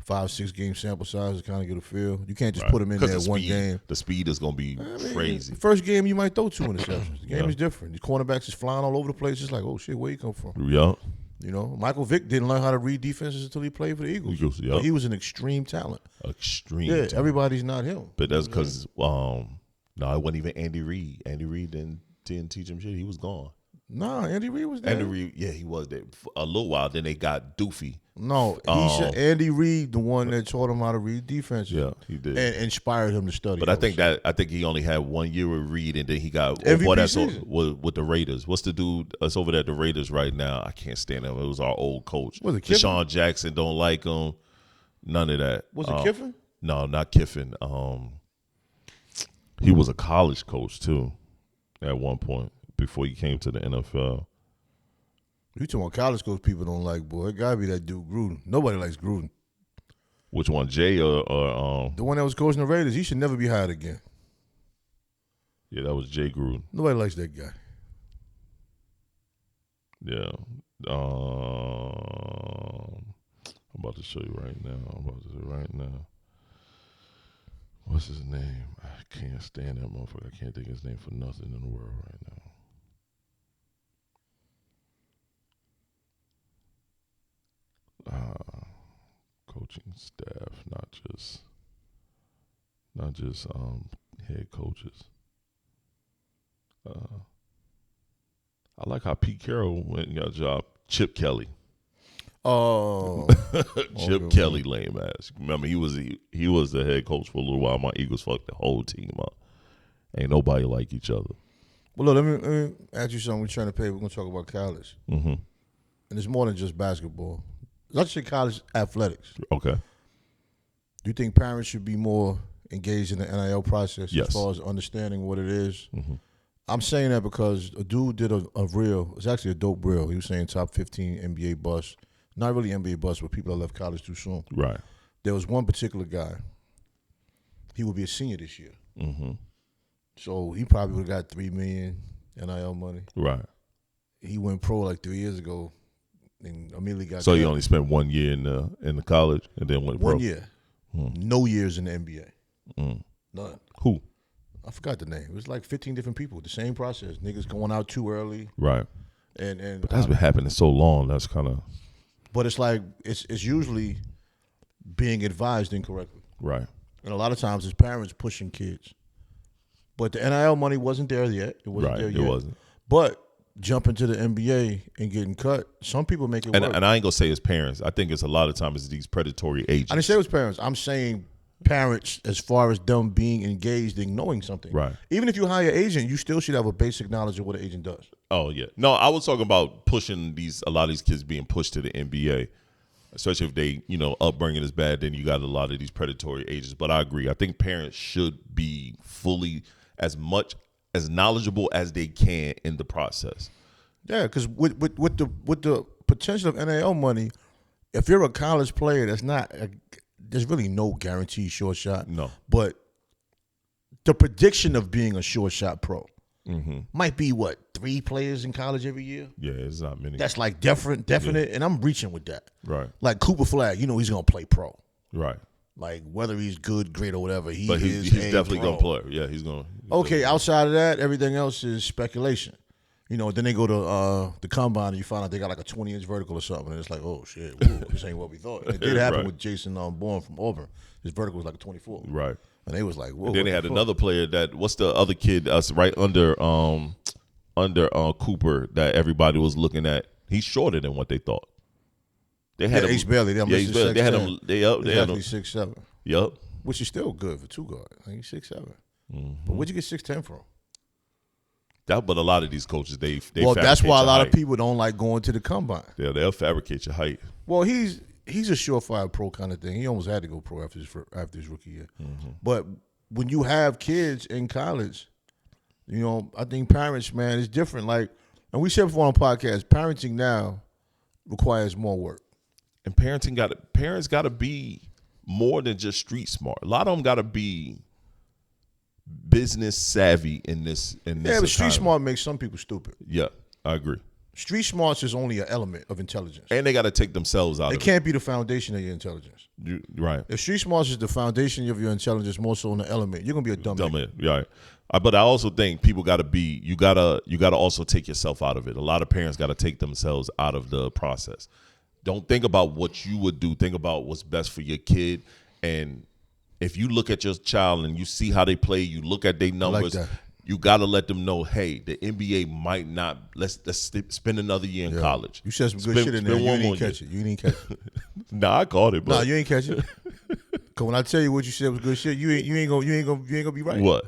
5-6 game sample size to kind of get a feel. You can't just put him in there one game. The speed is going to be crazy. First game, you might throw 2 interceptions. The game is different. The cornerbacks is flying all over the place. It's like, oh, shit, where you come from? Yeah. You know, Michael Vick didn't learn how to read defenses until he played for the Eagles. But he was an extreme talent. Talent. Everybody's not him. But that's because, no, it wasn't even Andy Reid. Andy Reid didn't teach him shit. He was gone. Nah, Andy Reid was there. Andy Reid, yeah, he was there for a little while. Then they got Doofy. No, he said Andy Reid, the one that taught him how to read defense. Yeah, he did, and inspired him to study. But I think he only had 1 year with Reid, and then he got MVP with the Raiders. What's the dude that's over there at the Raiders right now? I can't stand him. It was our old coach. Was it Kiffin? Deshaun Jackson don't like him. None of that. Was it Kiffin? No, not Kiffin. He was a college coach too at one point before he came to the NFL. You talking about college coach people don't like, boy. It gotta be that dude Gruden. Nobody likes Gruden. Which one, Jay or the one that was coaching the Raiders? He should never be hired again. Yeah, that was Jay Gruden. Nobody likes that guy. Yeah. I'm about to show you right now. What's his name? I can't stand that motherfucker. I can't think of his name for nothing in the world right now. Coaching staff, not just head coaches. I like how Pete Carroll went and got a job. Chip Kelly. Oh, Chip Kelly, lame ass. Remember, he was the head coach for a little while. My Eagles fucked the whole team up. Ain't nobody like each other. Well, look, let me ask you something. We're trying to pay. We're gonna talk about college, and it's more than just basketball. Let's say college athletics. Okay. Do you think parents should be more engaged in the NIL process Yes. as far as understanding what it is? I'm saying that because a dude did a reel. It's actually a dope reel. He was saying top 15 NBA busts. Not really NBA busts, but people that left college too soon. Right. There was one particular guy. He would be a senior this year. So he probably would have got $3 million NIL money. Right. He went pro like 3 years ago and immediately got So he only spent 1 year in the college and then went pro? 1 year. No years in the NBA. None. Who? I forgot the name. It was like 15 different people. The same process. Niggas going out too early. Right. And But that's been happening so long. That's kind of. But it's like it's usually being advised incorrectly. Right. And a lot of times it's parents pushing kids. But the NIL money wasn't there yet. It wasn't there yet. It wasn't. But jumping to the NBA and getting cut, some people make it work. And I ain't gonna say it's parents. I think it's a lot of times it's these predatory agents. I didn't say it was parents. I'm saying parents as far as them being engaged in knowing something. Right. Even if you hire an agent, you still should have a basic knowledge of what an agent does. Oh yeah. No, I was talking about pushing a lot of these kids being pushed to the NBA. Especially if they, upbringing is bad, then you got a lot of these predatory agents. But I agree. I think parents should be fully as much as knowledgeable as they can in the process. Yeah, because with the potential of NIL money, if you're a college player, there's really no guaranteed short shot. No. But the prediction of being a short shot pro might be 3 players in college every year? Yeah, it's not many. That's like definite, and I'm reaching with that. Right. Like Cooper Flag, he's gonna play pro. Right. Like whether he's good, great, or whatever, he's definitely pro. gonna play. Yeah, he's gonna. Okay, outside of that, everything else is speculation. Then they go to the combine and you find out they got like a 20-inch vertical or something, and it's like, oh shit, this ain't what we thought. And it did happen with Jason Bourne from Auburn. His vertical was like a 24. Right. And they was like, whoa. And then they had another player what's the other kid right under Cooper that everybody was looking at? He's shorter than what they thought. They had Ace Bailey. They had him. They had him 6'7". Yep. Which is still good for 2 guard. I think he's 6'7". But where'd you get 6'10" from? But a lot of these coaches, they that's why a lot height. of people don't like going to the combine. Yeah, they'll fabricate your height. Well, he's a surefire pro kind of thing. He almost had to go pro after his rookie year. But when you have kids in college, I think parents, man, it's different. Like, and we said before on the podcast, parenting now requires more work. And parents got to be more than just street smart. A lot of them got to be business savvy in this. Yeah, but street smart makes some people stupid. Yeah, I agree. Street smarts is only an element of intelligence. And they got to take themselves out of it. It can't be the foundation of your intelligence. Right. If street smarts is the foundation of your intelligence, more so in the element, you're going to be a dumb nigga. Right. But I also think people got to be, you gotta also take yourself out of it. A lot of parents got to take themselves out of the process. Don't think about what you would do. Think about what's best for your kid. And if you look at your child and you see how they play, you look at their numbers, you got to let them know, hey, the NBA might not. Let's spend another year in college. You said some good shit in there. You didn't catch it. You didn't catch it. Nah, I caught it, bro. Nah, you ain't catch it. Cause when I tell you what you said was good shit, you ain't gonna be right. What?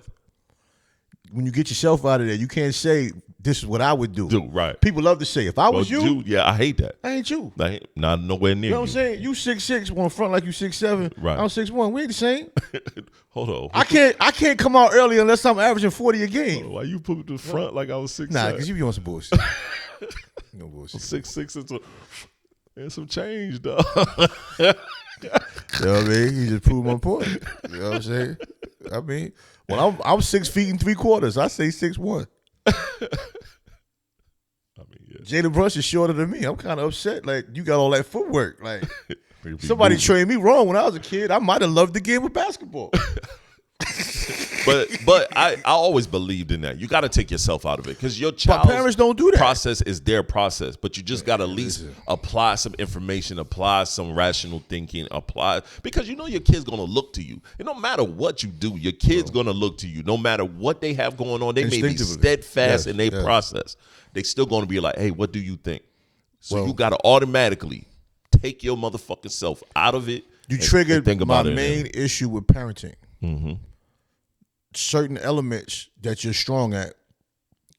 When you get yourself out of there, you can't say this is what I would do. Right. People love to say, if I was you, yeah, I hate that. I ain't you. I ain't, not nowhere near You know what I'm saying? You 6'6", on the front like you 6'7". Right. I'm 6'1". We ain't the same. Hold on. I can't come out early unless I'm averaging 40 a game. Why you put the front like I was 6'7"? Nah, because you be on some bullshit. No bullshit. 6'6" and some change, dog. You know what I mean? You just proved my point. You know what I'm saying? I mean, when I'm 6 feet and 3/4, I say 6'1". I mean, yeah. Jada Brush is shorter than me. I'm kind of upset. Like, you got all that footwork. Like, somebody trained me wrong when I was a kid. I might have loved the game of basketball. But I always believed in that. You got to take yourself out of it because your child's parents don't do that. Process is their process. But you just got to at least apply some information, apply some rational thinking, because you know your kid's going to look to you. And no matter what you do, your kid's going to look to you. No matter what they have going on, they may be steadfast in their process. They still going to be like, hey, what do you think? So you got to automatically take your motherfucking self out of it. You triggered my main issue with parenting. Mm-hmm. Certain elements that you're strong at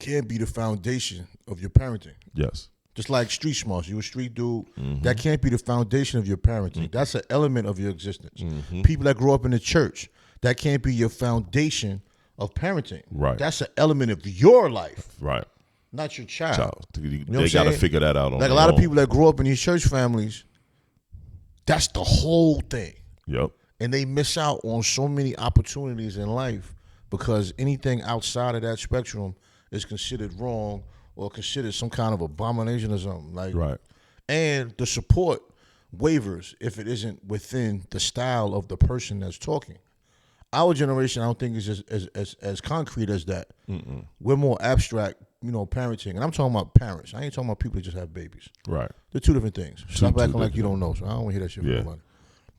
can be the foundation of your parenting. Yes. Just like street smarts. You're a street dude. Mm-hmm. That can't be the foundation of your parenting. Mm-hmm. That's an element of your existence. Mm-hmm. People that grow up in the church, that can't be your foundation of parenting. Right. That's an element of your life. Right. Not your child. You know they got to figure that out on like a lot of people that grow up in these church families, that's the whole thing. Yep. And they miss out on so many opportunities in life because anything outside of that spectrum is considered wrong or considered some kind of abomination or something. Like, right. And the support wavers if it isn't within the style of the person that's talking. Our generation, I don't think is as concrete as that. Mm-mm. We're more abstract, parenting. And I'm talking about parents. I ain't talking about people that just have babies. Right. They're two different things. Stop acting like you don't know. So I don't want to hear that shit from nobody.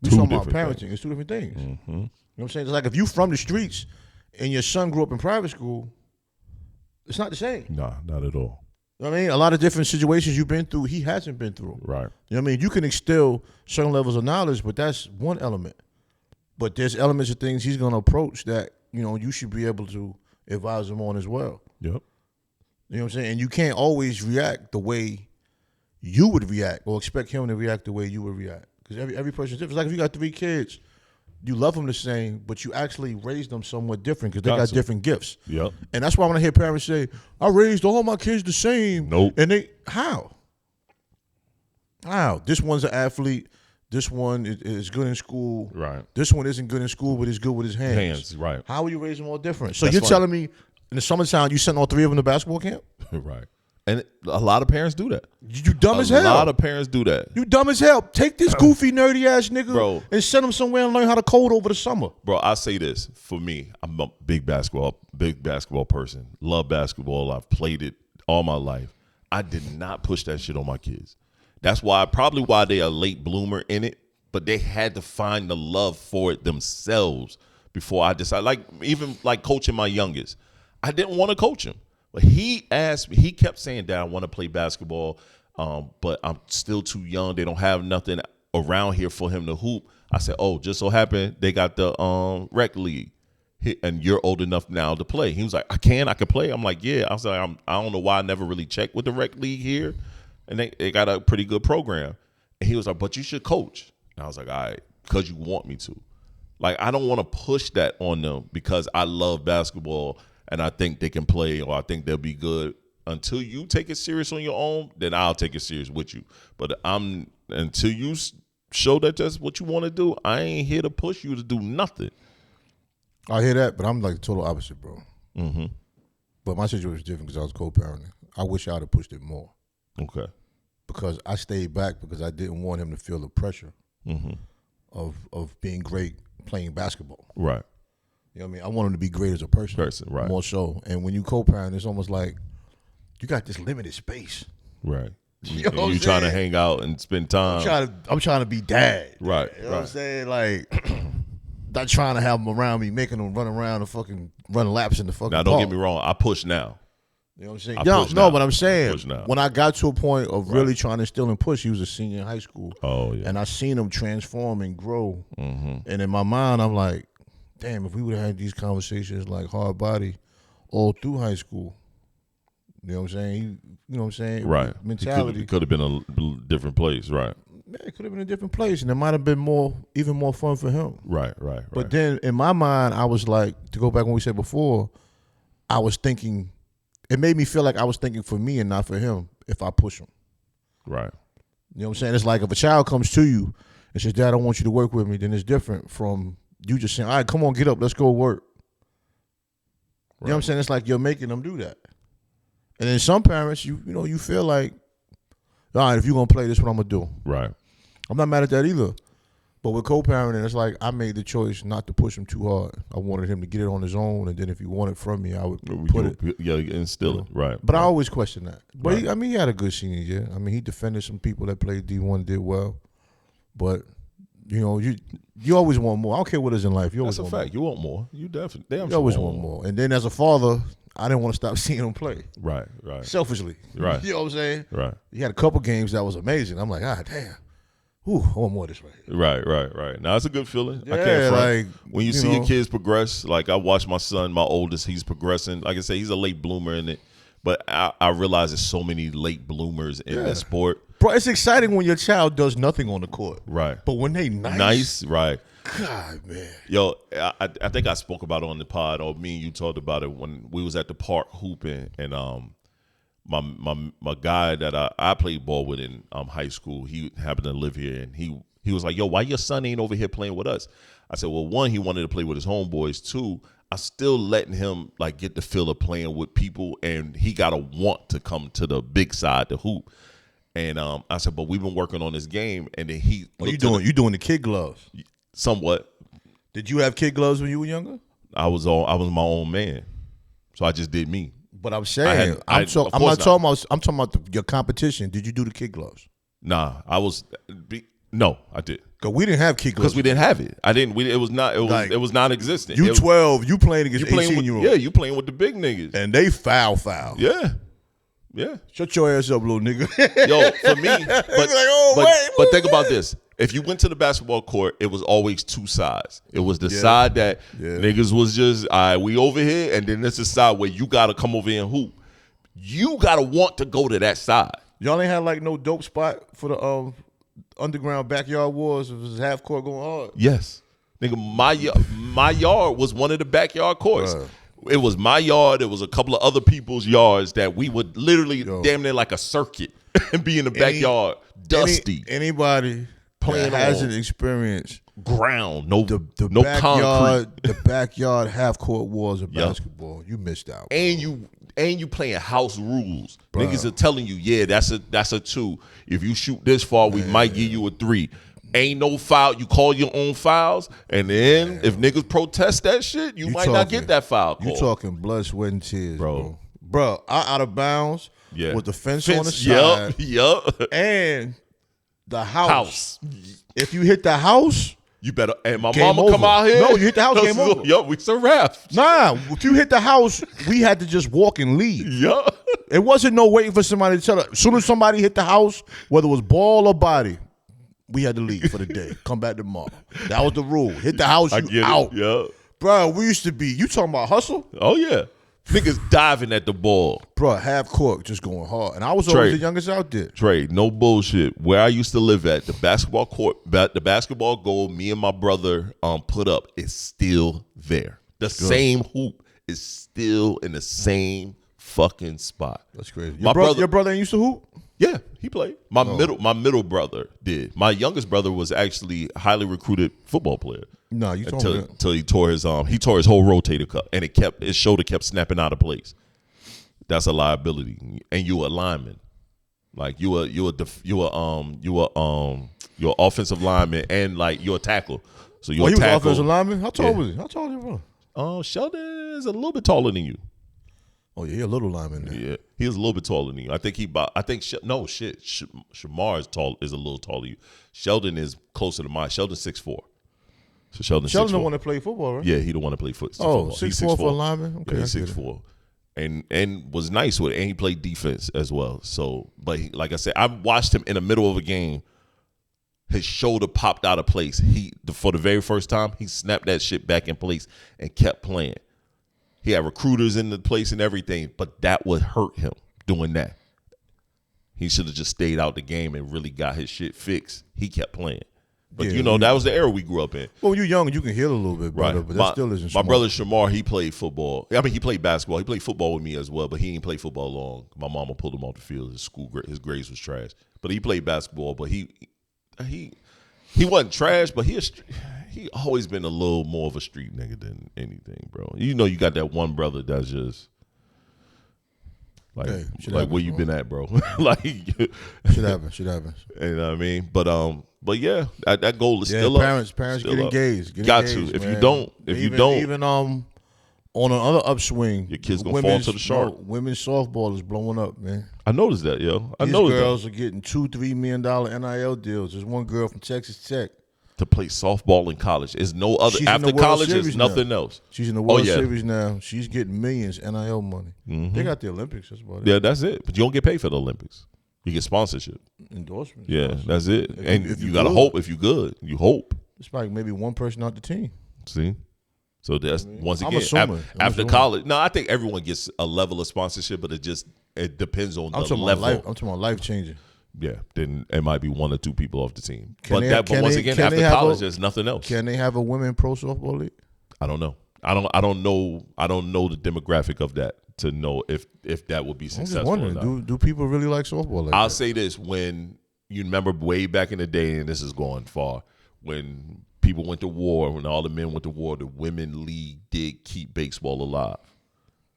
We're talking about parenting. Things. It's two different things. Mm-hmm. You know what I'm saying? It's like if you from the streets and your son grew up in private school, it's not the same. Nah, not at all. You know what I mean? A lot of different situations you've been through, he hasn't been through. Right. You know what I mean? You can instill certain levels of knowledge, but that's one element. But there's elements of things he's going to approach that, you should be able to advise him on as well. Yep. You know what I'm saying? And you can't always react the way you would react or expect him to react the way you would react. Because every person's different. It's like if you got 3 kids, you love them the same, but you actually raise them somewhat different because they got different gifts. Yep. And that's why when I hear parents say, I raised all my kids the same. Nope. And how? This one's an athlete. This one is good in school. Right. This one isn't good in school, but is good with his hands. Right. How are you raising them all different? So you're telling me in the summertime you sent all 3 of them to basketball camp? Right. And a lot of parents do that. You dumb as hell. A lot of parents do that. You dumb as hell. Take this goofy, nerdy ass nigga bro, and send him somewhere and learn how to code over the summer. Bro, I say this. For me, I'm a big basketball person. Love basketball. I've played it all my life. I did not push that shit on my kids. That's probably why they are a late bloomer in it, but they had to find the love for it themselves before I decided. Even coaching my youngest. I didn't want to coach him. But he asked me, he kept saying, Dad, I want to play basketball, but I'm still too young. They don't have nothing around here for him to hoop. I said, just so happened they got the rec league, and you're old enough now to play. He was like, I can play. I'm like, yeah. I was like, I don't know why I never really checked with the rec league here. And they got a pretty good program. And he was like, but you should coach. And I was like, all right, because you want me to. I don't want to push that on them because I love basketball and I think they can play or I think they'll be good. Until you take it serious on your own, then I'll take it serious with you. But until you show that that's what you want to do, I ain't here to push you to do nothing. I hear that, but I'm like the total opposite, bro. Mm-hmm. But my situation was different because I was co-parenting. I wish I would have pushed it more. Okay. Because I stayed back because I didn't want him to feel the pressure of being great playing basketball. Right. You know what I mean? I want him to be great as a person. Right. More so. And when you co-parent, it's almost like you got this limited space. Right. You know you trying to hang out and spend time. I'm trying to be dad. Right. You know what I'm saying? Like, not trying to have them around me, making them run around and fucking run laps in the fucking Now, don't park. get me wrong. I push now. You know what I'm saying? But I'm saying when I got to a point of really trying to instill and push, he was a senior in high school. Oh, yeah. And I seen him transform and grow. And in my mind, I'm like, damn, if we would have had these conversations like hard body all through high school, you know what I'm saying? You know what I'm saying? Right. Mentality. It could have been a different place, right? Man, it could have been a different place, and it might have been even more fun for him. Right. But then in my mind, I was like, to go back when we said before, I was thinking, it made me feel like I was thinking for me and not for him if I push him. Right. You know what I'm saying? It's like if a child comes to you and says, Dad, I want you to work with me, then it's different from you just saying, all right, come on, get up, let's go work. You know what I'm saying? It's like you're making them do that. And then some parents, you know, you feel like, all right, if you're going to play, this is what I'm going to do. Right. I'm not mad at that either. But with co-parenting, it's like I made the choice not to push him too hard. I wanted him to get it on his own, and then if he wanted from me, I would put it. Yeah, instill it. Right. But I always question that. But he had a good senior year. I mean, he defended some people that played D1, did well. But, you know, you always want more. I don't care what it is in life. You always That's a want fact. You want more. You definitely. You always want more. And then as a father, I didn't want to stop seeing him play. Right. Selfishly. Right. You know what I'm saying? Right. He had a couple games that was amazing. I'm like, damn. Ooh, I want more of this right here. Right. Now, it's a good feeling. Yeah, I can't front. like, when you see your kids progress, like I watch my son, my oldest, he's progressing. Like I say, he's a late bloomer in it. But I realize there's so many late bloomers in this sport. Bro, it's exciting when your child does nothing on the court. Right. But when they nice. Nice, right. God, man. Yo, I think I spoke about it on the pod, or me and you talked about it when we was at the park hooping, and my guy that I played ball with in high school, he happened to live here, and he was like, yo, why your son ain't over here playing with us? I said, well, one, he wanted to play with his homeboys. Two, I still letting him like get the feel of playing with people, and he got to want to come to the big side to hoop. And I said, but we've been working on this game, and then he you doing the kid gloves? Somewhat. Did you have kid gloves when you were younger? I was my own man, so I just did me. But I'm saying, I'm talking about your competition. Did you do the kid gloves? Nah, no, I did. Cause we didn't have kid gloves. Because we didn't have it. It was non-existent. You 12, you playing against 18-year-olds. Yeah, you playing with the big niggas. And they foul. Yeah. Shut your ass up, little nigga. Yo, for me, but think about this. If you went to the basketball court, it was always two sides. It was the side that niggas was just, all right, we over here, and then this is the side where you got to come over here and hoop. You got to want to go to that side. Y'all ain't had like no dope spot for the underground backyard wars? It was half court going hard. Yes. Nigga, my yard was one of the backyard courts. It was my yard. It was a couple of other people's yards that we would literally damn near like a circuit and be in the backyard, dusty. Anybody playing hasn't experienced ground, no backyard, concrete. The backyard half court wars of basketball. You missed out, bro. And you playing house rules. Bruh. Niggas are telling you, yeah, that's a 2. If you shoot this far, we might give you a 3. Ain't no foul. You call your own fouls, and then if niggas protest that shit, you might not get that foul call. You talking blood, sweat, and tears, bro. Bro, I out of bounds with the fence on the side. Yup. And the house. If you hit the house, you better. And my game mama over. come out here. No, you hit the house, game over. Yup, we some refs. Nah, if you hit the house, we had to just walk and leave. Yup. It wasn't no waiting for somebody to tell us. As soon as somebody hit the house, whether it was ball or body, we had to leave for the day. Come back tomorrow. That was the rule. Hit the house, you out. Yeah. Bro, we used to be, you talking about hustle? Oh, yeah. Niggas diving at the ball. Bro, half court just going hard. And I was always the youngest out there. Trey, no bullshit. Where I used to live at, the basketball court, the basketball goal me and my brother put up is still there. The same hoop is still in the same fucking spot. That's crazy. Your brother ain't used to hoop? Yeah, he played. My middle brother did. My youngest brother was actually a highly recruited football player. No, you told me until he tore his whole rotator cuff, and his shoulder kept snapping out of place. That's a liability, and you a lineman, like you're offensive lineman, and like you're a tackle. So you're a tackle. He was offensive lineman. How tall was he? How tall was he? Sheldon is a little bit taller than you. Oh yeah, he a little lineman there. Yeah, he was a little bit taller than you. Shamar is a little taller than you. Sheldon is closer to mine. Sheldon's 6'4". So Sheldon's Sheldon's the 6'4". one that played football, right? Yeah, he the one that played football. Oh, He's 6'4" for a lineman? Okay, yeah, he's I get it. 6'4". And was nice with it, and he played defense as well. So, but like I said, I watched him in the middle of a game. His shoulder popped out of place. For the very first time, he snapped that shit back in place and kept playing. He had recruiters in the place and everything, but that would hurt him doing that. He should have just stayed out the game and really got his shit fixed. He kept playing. But, that was the era we grew up in. Well, when you're young, you can heal a little bit better, Right. but that still isn't My smart. brother Shamar, he played football. I mean, he played basketball. He played football with me as well, but he didn't play football long. My mama pulled him off the field. His grades was trash. But he played basketball, but he wasn't trash, but he always been a little more of a street nigga than anything, bro. You got that one brother that's just like where you been at, bro? Like should happen. You know what I mean? But yeah, that goal is still up. Parents still get up. engaged. Got to. If you don't, even on another upswing, your kids gonna fall to the shark. Women's softball is blowing up, man. I noticed that, yo. These girls are getting $2-3 million NIL deals. There's one girl from Texas Tech to play softball in college. There's no other She's after in the World college. There's Series nothing now. else. She's in the World Series now. She's getting millions NIL money. Mm-hmm. They got the Olympics. That's about it. Yeah, that's it. But you don't get paid for the Olympics. You get sponsorship. Endorsements. Yeah, that's it. If you gotta good. hope. If you good, you hope. It's like maybe one person out the team. See, so that's once I'm again assuming. after college. No, I think everyone gets a level of sponsorship, but it depends on the level. I'm talking about life changing. Yeah, then it might be one or two people off the team. But once again, after college, there's nothing else. Can they have a women pro softball league? I don't know. I don't know the demographic of that to know if that would be I'm successful. just wondering, do people really like softball like I'll that? say this: when you remember way back in the day, and this is going far, when people went to war, when all the men went to war, the women league did keep baseball alive.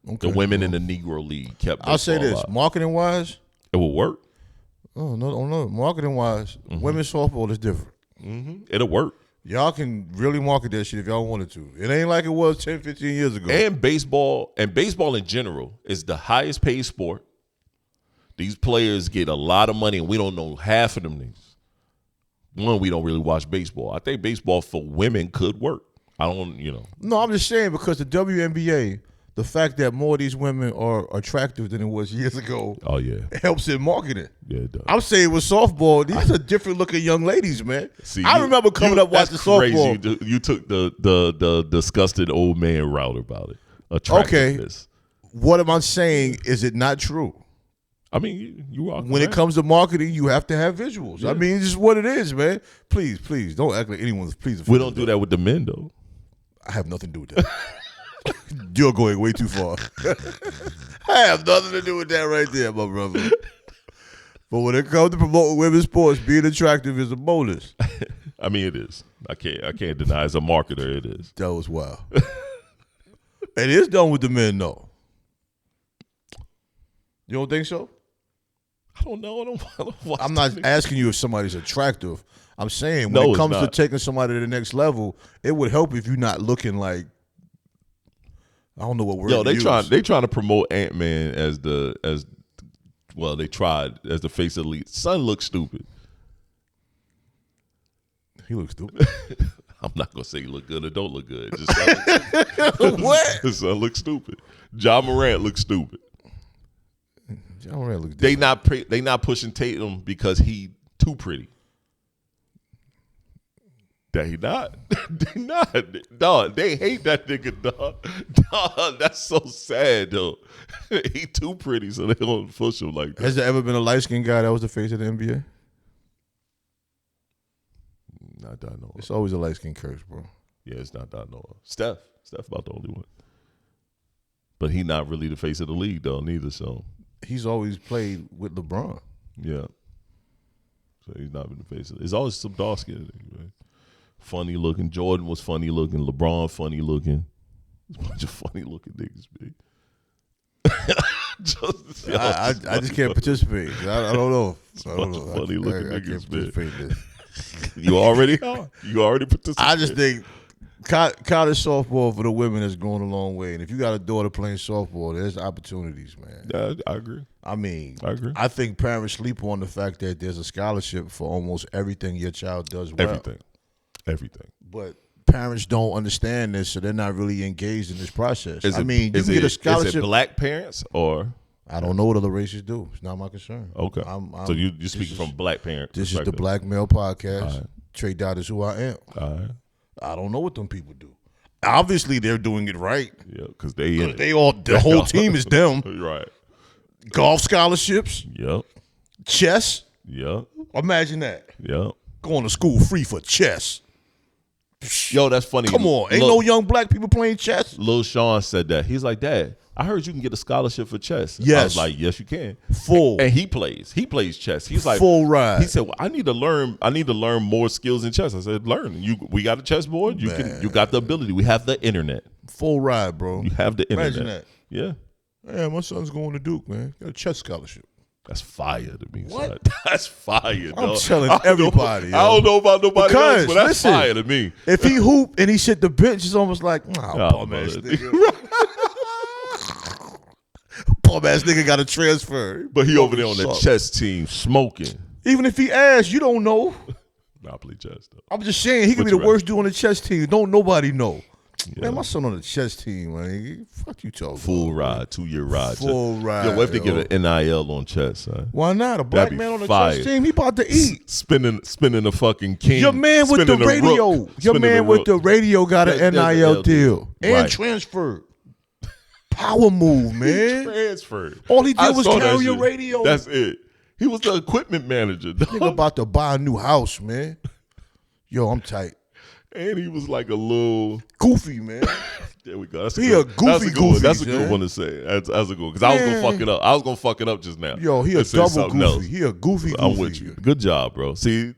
Okay. The women in the Negro League kept baseball I'll say this: alive. marketing wise, It will work. oh no, marketing wise, women's softball is different. Mm-hmm. It'll work. Y'all can really market that shit if y'all wanted to. It ain't like it was 10, 15 years ago. And baseball in general is the highest paid sport. These players get a lot of money, and we don't know half of them niggas. One, we don't really watch baseball. I think baseball for women could work. I don't, No, I'm just saying because the WNBA, the fact that more of these women are attractive than it was years ago, Oh yeah, helps in marketing. yeah, it does. I'm saying with softball, these are different looking young ladies, man. See, I remember coming up watching that's crazy. softball. You took the disgusted old man route about it. Attractiveness. What am I saying? Is it not true? I mean, you are When it correct. comes to marketing, you have to have visuals. Yeah. I mean, it's just what it is, man. Please, don't act like anyone's pleasing. We don't do that with the men though. I have nothing to do with that. You're going way too far. I have nothing to do with that right there, my brother. But when it comes to promoting women's sports, being attractive is a bonus. I mean, it is. I can't deny. As a marketer, it is. That was wild. It is done with the men, though. You don't think so? I don't know. I don't watch I'm not the- asking you if somebody's attractive. I'm saying when No, it it's comes to not. taking somebody to the next level, it would help if you're not looking like, I don't know what word Yo, to use. they trying to promote Ant-Man as they tried as the face of the league. Son looks stupid. He looks stupid. I'm not gonna say he look good or don't look good. Just son What? His son looks stupid. John Morant looks stupid. John Morant looks They different. not pushing Tatum because he too pretty. They not. They not. Dog, they hate that nigga, dog. Dog, that's so sad, though. He too pretty, so they don't push him like that. Has there ever been a light-skinned guy that was the face of the NBA? Not that I know of. It's always a light-skinned curse, bro. Yeah, it's not that I know of. Steph about the only one. But he not really the face of the league, though, neither, so. He's always played with LeBron. Yeah. So he's not been the face of it. It's always some dark skin, man. Funny looking. Jordan was funny looking. LeBron funny looking. There's a bunch of funny looking niggas, man. I just can't participate. I don't know. I don't know. Funny looking I niggas, can't participate in this. You already are. You already participated. I just think college softball for the women has gone a long way. And if you got a daughter playing softball, there's opportunities, man. Yeah, I agree. I mean, I agree. I think parents sleep on the fact that there's a scholarship for almost everything your child does well. Everything. But parents don't understand this, so they're not really engaged in this process. You can get a scholarship. Is it black parents or? I don't know what other races do. It's not my concern. Okay. So you're speaking from black parents. This is the Black Male Podcast. Right. Tre-Dot is who I am. All right. I don't know what them people do. Obviously, they're doing it right. Yeah, because the whole team is them. Right. Golf scholarships. Yep. Chess. Yep. Imagine that. Yep. Going to school free for chess. Yo, that's funny. Come on. Ain't no young black people playing chess. Lil Sean said that. He's like, Dad, I heard you can get a scholarship for chess. Yes. I was like, yes, you can. Full. And he plays chess. He's like, full ride. He said, well, I need to learn more skills in chess. I said, learn. We got a chessboard. You got the ability. We have the internet. Full ride, bro. You have the internet. Imagine that. Yeah. Yeah, my son's going to Duke, man. Got a chess scholarship. That's fire to me. What? Son. That's fire, dog. I'm telling everybody. I don't know about nobody else, but that's fire to me. If he hoop and he sit the bench, it's almost like, bum ass nigga. Bum ass nigga got a transfer. But he over there on the chess team smoking. Even if he asks, you don't know. Nah, I play chess though. I'm just saying he could be the worst dude on the chess team. Don't nobody know. Yeah. Man, my son on the chess team, man. Fuck you talking. Full ride, 2-year ride. Full ride. Yo, what if they get an NIL on chess, son? Why not? A black man on the chess team, he about to eat. Spinning the fucking king. Your man with the radio. Your man with the radio got an NIL deal. And transferred. Power move, man. Transferred. All he did was carry a radio. That's it. He was the equipment manager. Nigga about to buy a new house, man. Yo, I'm tight. And he was like a little goofy, man. There we go. That's a goofy. That's a good one to say. That's a good one. Because I was gonna fuck it up. I was gonna fuck it up just now. Yo, he a double goofy. Else. He a goofy. I'm with you. Good job, bro. See,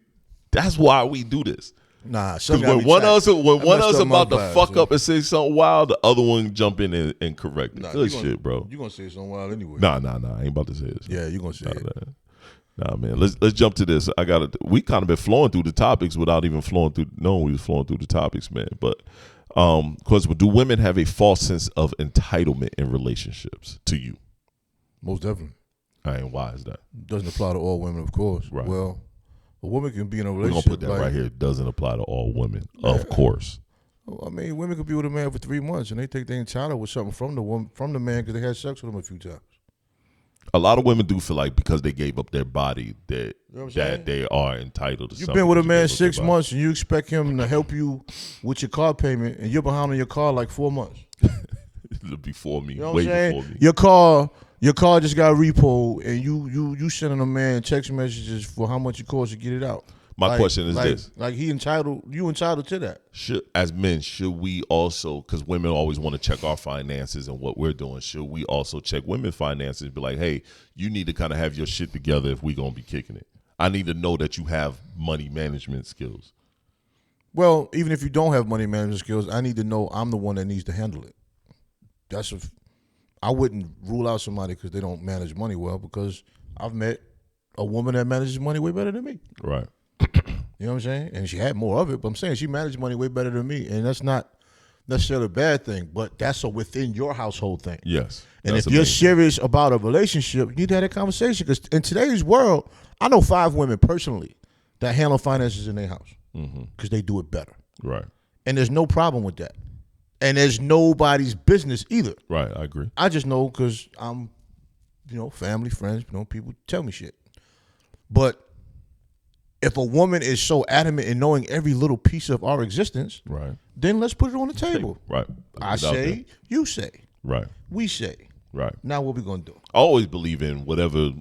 that's why we do this. Nah, because when one of us about to fuck up and say something wild, the other one jump in and correct it. Good shit, bro. You gonna say something wild anyway? Nah. I ain't about to say this. Yeah, you gonna say it. Nah, man. Let's jump to this. We kind of been flowing through the topics without even knowing we was flowing through the topics, man. But because do women have a false sense of entitlement in relationships to you? Most definitely. And why is that? Doesn't apply to all women, of course. Right. Well, a woman can be in a relationship. We're gonna put that right here. It doesn't apply to all women, of course. I mean, women could be with a man for 3 months and they think they entitled with something from the man because they had sex with him a few times. A lot of women do feel like because they gave up their body that they are entitled to something. You've been with a man 6 months and you expect him to help you with your car payment and you're behind on your car like 4 months. Before me, you know way before me. Your car just got repoed and you sending a man text messages for how much it costs to get it out. My question is this: like you entitled to that? As men, should we also? Because women always want to check our finances and what we're doing. Should we also check women's finances? And be like, hey, you need to kind of have your shit together if we gonna be kicking it. I need to know that you have money management skills. Well, even if you don't have money management skills, I need to know I'm the one that needs to handle it. I wouldn't rule out somebody because they don't manage money well, because I've met a woman that manages money way better than me. Right. You know what I'm saying? And she had more of it, but I'm saying she managed money way better than me. And that's not necessarily a bad thing, but that's a within your household thing. Yes. And if you're serious about a relationship, you need to have that conversation. Because in today's world, I know 5 women personally that handle finances in their house because they do it better. Right. And there's no problem with that. And there's nobody's business either. Right, I agree. I just know because I'm, family, friends, people tell me shit. But if a woman is so adamant in knowing every little piece of our existence, right, then let's put it on the table. Right. I say, you say. Right. We say. Right. Now what we gonna do? I always believe in whatever.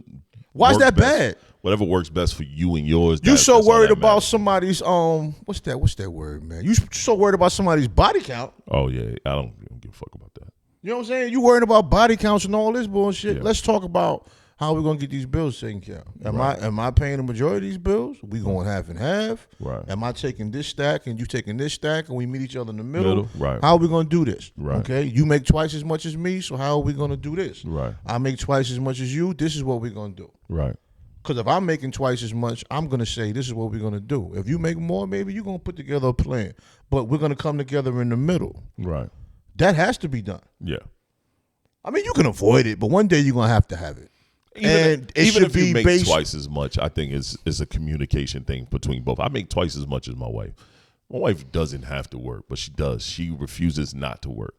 Why is that bad? Whatever works best for you and yours. You so worried about somebody's what's that word, man? You so worried about somebody's body count. Oh yeah, I don't give a fuck about that. You know what I'm saying? You worried about body counts and all this bullshit. Yeah. Let's talk about how we're gonna get these bills taken care of. Am I paying the majority of these bills? We going half and half. Right. Am I taking this stack and you taking this stack and we meet each other in the middle? Right. How are we gonna do this? Right. Okay. You make twice as much as me, so how are we gonna do this? Right. I make twice as much as you. This is what we're gonna do. Right. Because if I'm making twice as much, I'm gonna say this is what we're gonna do. If you make more, maybe you're gonna put together a plan. But we're gonna come together in the middle. Right. That has to be done. Yeah. I mean, you can avoid it, but one day you're gonna have to have it. Even if you make twice as much, I think it's a communication thing between both. I make twice as much as my wife. My wife doesn't have to work, but she does. She refuses not to work.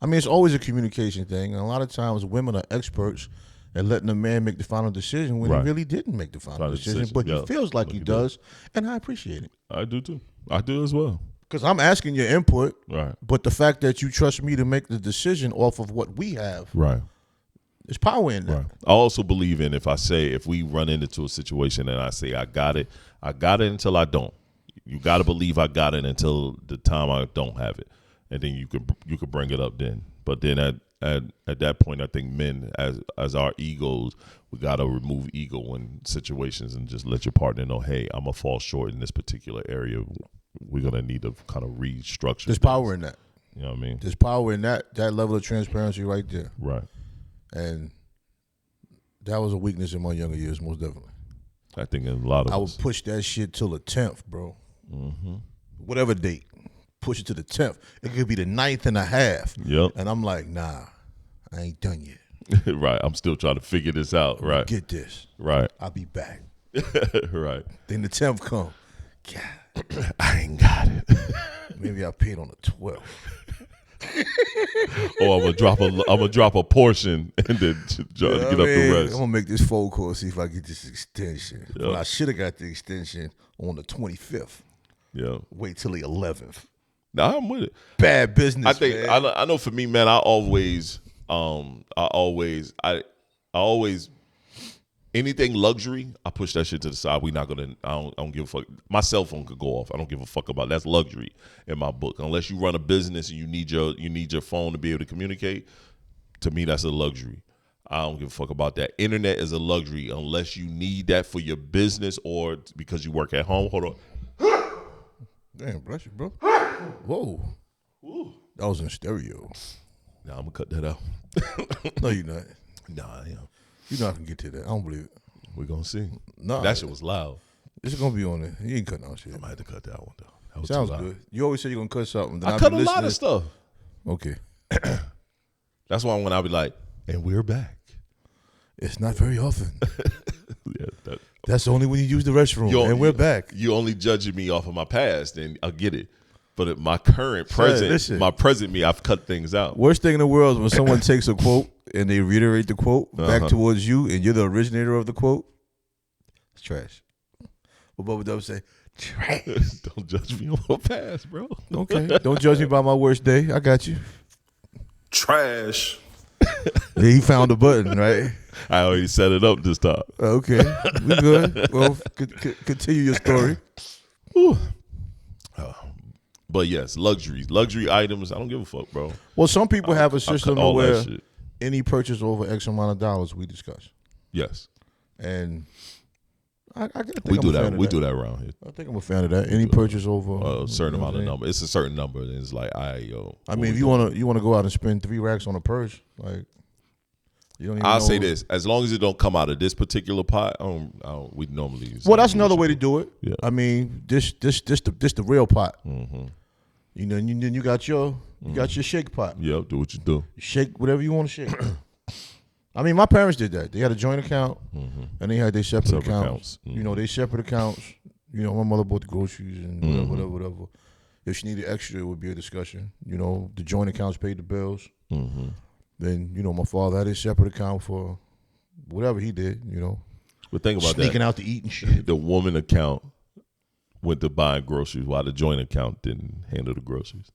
I mean, it's always a communication thing. And a lot of times women are experts at letting a man make the final decision when he really didn't make the final decision. But he feels like he does, and I appreciate it. I do too. I do as well. Because I'm asking your input, right? But the fact that you trust me to make the decision off of what we have, right? There's power in that. Right. I also believe in if we run into a situation and I say I got it until I don't. You got to believe I got it until the time I don't have it, and then you could bring it up then. But then at that point, I think men as our egos, we got to remove ego in situations and just let your partner know, hey, I'm gonna fall short in this particular area. We're gonna need to kind of restructure. There's power in that. You know what I mean? There's power in that level of transparency right there. Right. And that was a weakness in my younger years, most definitely. I think in a lot of I would push that shit till the 10th, bro. Mm-hmm. Whatever date, push it to the 10th. It could be the 9th and a half. Yep. And I'm like, nah, I ain't done yet. Right. I'm still trying to figure this out. Right. Get this. Right. I'll be back. Right. Then the 10th come. God, I ain't got it. Maybe I paid on the 12th. Or I'm gonna drop a portion and then get up the rest. I'm gonna make this phone call, see if I get this extension. Yep. Well, I should have got the extension on the 25th. Yeah. Wait till the 11th. Nah, I'm with it. Bad business. I think man. I know for me, man. I always anything luxury, I push that shit to the side. We not gonna. I don't give a fuck. My cell phone could go off. I don't give a fuck about it. That's luxury in my book. Unless you run a business and you need your phone to be able to communicate. To me, that's a luxury. I don't give a fuck about that. Internet is a luxury unless you need that for your business or because you work at home. Hold on. Damn, bless you, bro. Whoa. Ooh. That was in stereo. Nah, I'm gonna cut that out. No, you're not. Nah, I am. You're not gonna get to that. I don't believe it. We're gonna see. Nah, that shit was loud. It's gonna be on there. You ain't cutting out shit. I might have to cut that one though. That was Sounds too loud. good. You always say you're gonna cut something. Then I cut a lot of stuff. Okay. That's why when I be like, and we're back. It's not very often. Yeah, that's only when you use the restroom. And we're back. You only judging me off of my past, and I get it. But my current present, my present me, I've cut things out. Worst thing in the world is when someone takes a quote and they reiterate the quote back towards you, and you're the originator of the quote. It's trash. What Bubba Dub say? Trash. Don't judge me on my past, bro. Okay. Don't judge me by my worst day. I got you. Trash. Yeah, he found the button, right? I already set it up this time. Okay. We good. Well, continue your story. But yes, luxury items. I don't give a fuck, bro. Well, some people have a system where shit. Any purchase over X amount of dollars we discuss. Yes. And I think we do that. We do that around here. I think I'm a fan of that. Any purchase over a certain amount of number. It's a certain number. And it's like, I mean, if you wanna go out and spend 3 racks on a purse, like you don't even I'll know. say this: as long as it don't come out of this particular pot, we normally use. Well, that's another way to do it. Yeah. I mean, this the real pot. Mm-hmm. You know, and then you got your shake pot. Yeah, do what you do. Shake whatever you want to shake. I mean, my parents did that. They had a joint account, and they had their separate accounts. Mm-hmm. You know, they separate accounts. You know, my mother bought the groceries and whatever. If she needed extra, it would be a discussion. You know, the joint accounts paid the bills. Mm-hmm. Then, you know, my father had his separate account for whatever he did, you know. But think about sneaking out to eat and shit. The woman account went to buying groceries while the joint account didn't handle the groceries.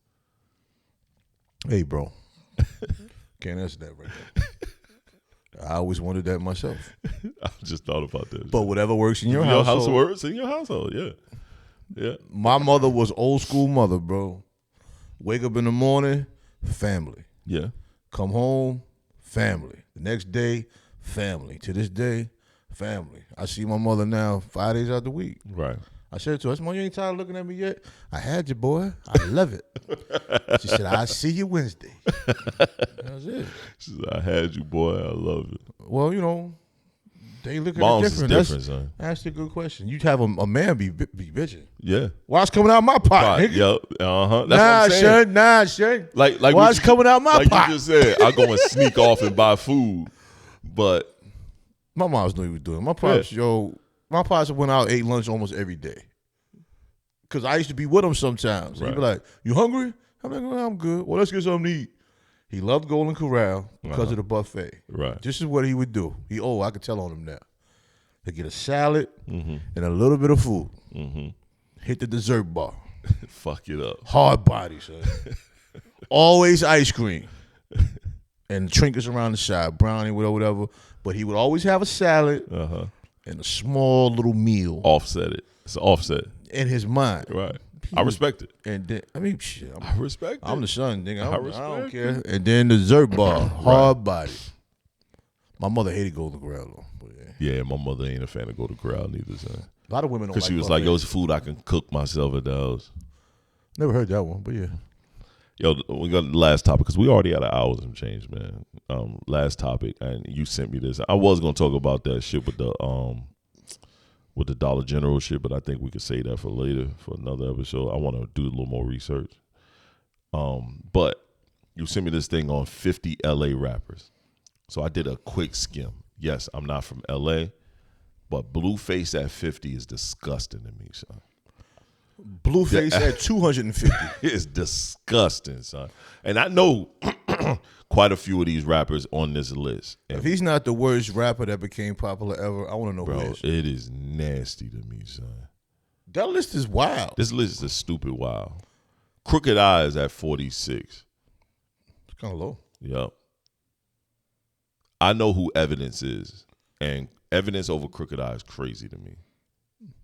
Hey, bro. Can't answer that right now. I always wondered that myself. I just thought about that. But whatever works in your household. household. House works in your household, yeah. Yeah. My mother was old school mother, bro. Wake up in the morning, family. Yeah. Come home, family. The next day, family. To this day, family. I see my mother now 5 days out the week. Right. I said to her, "Mom, you ain't tired of looking at me yet? I had you, boy. I love it." She said, "I'll see you Wednesday." That was it. She said, "I had you, boy. I love it." Well, you know, they look at Moms it different. Is different, son. That's a good question. You'd have a man be bitching. Yeah. Why it's coming out my pot, nigga? Yep. That's what Nah, I'm saying. son. Like why it's coming out my pot? Like you just said, I go and sneak off and buy food, but my moms knew he was doing it. My pops, my pops went out, ate lunch almost every day. because I used to be with him sometimes. He'd be like, "You hungry?" I'm like, "Well, I'm good. Well, let's get something to eat." He loved Golden Corral because of the buffet. Right. This is what he would do. I could tell on him now. He'd get a salad and a little bit of food. Hit the dessert bar. Fuck it up. Hard body, son. Always ice cream. And trinkets around the side, brownie, whatever. But he would always have a salad and a small little meal. Offset it. It's an offset. In his mind. Right. I respect it. And then, I mean, shit. I respect it. I'm the son, nigga. I don't care. it. And then the dessert bar, hard body. My mother hated Golden Corral, though. But yeah, my mother ain't a fan of Golden Corral neither, son. A lot of women don't like Because she was buffet. like, yo, it's food I can cook myself at the house. Never heard that one, but yeah. Yo, we got the last topic because we already had an hour and change, man. Last topic, and you sent me this. I was gonna talk about that shit with the Dollar General shit, but I think we could say that for later for another episode. I want to do a little more research. But you sent me this thing on 50 LA rappers, so I did a quick skim. Yes, I'm not from LA, but Blueface at 50 is disgusting to me, son. Blueface at 250. It's disgusting, son. And I know quite a few of these rappers on this list. And If he's not the worst rapper that became popular ever, I want to know who bro, is. it is nasty to me, son. That list is wild. This list is stupid wild. Crooked Eyes at 46. It's kind of low. Yep. I know who Evidence is, and Evidence over Crooked Eye is crazy to me.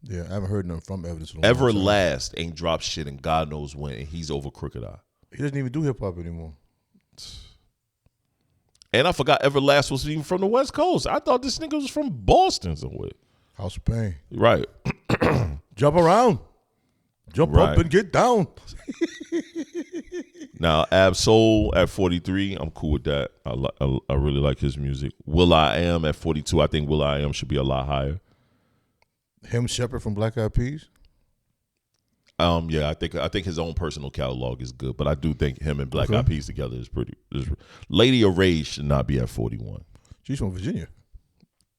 Yeah, I haven't heard nothing from Evidence. In a long time. Everlast ain't dropped shit in God knows when, and he's over Crooked Eye. He doesn't even do hip hop anymore. And I forgot Everlast was even from the West Coast. I thought this nigga was from Boston somewhere. House of Pain. Right. Jump around. Jump up Right. and get down. Now, Ab Soul at 43, I'm cool with that. I really like his music. Will I Am at 42, I think Will I Am should be a lot higher. Him separate from Black Eyed Peas? Yeah, I think his own personal catalog is good, but I do think him and Black Eyed Peas together is pretty. Lady of Rage should not be at 41. She's from Virginia.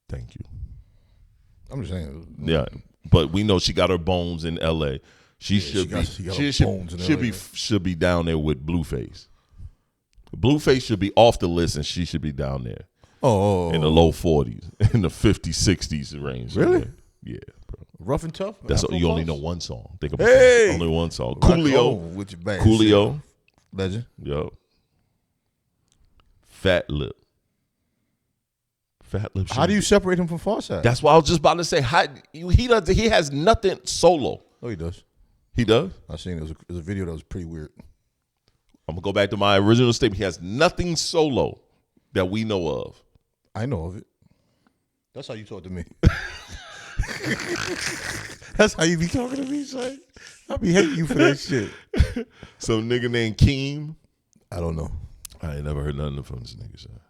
Thank you. I'm just saying. Yeah, but we know she got her bones in L.A. She should be down there with Blueface. Blueface should be off the list, and she should be down there. In the low 40s, in the 50s, 60s range. Really? Yeah, bro. Rough and Tough? That's Afro you only Puffs? know one song. Think about Hey! it. Only one song. Rock Coolio. on with your band. Coolio. Legend. Yup. Fat Lip. Fat Lip. How do you separate him from Farside? That's what I was just about to say. He has nothing solo. Oh, he does. He does? I seen it was a video that was pretty weird. I'm going to go back to my original statement. He has nothing solo that we know of. I know of it. That's how you talk to me. That's how you be talking to me, son. I be hating you for that shit. Some nigga named Keem. I don't know. I ain't never heard nothing from this nigga, son.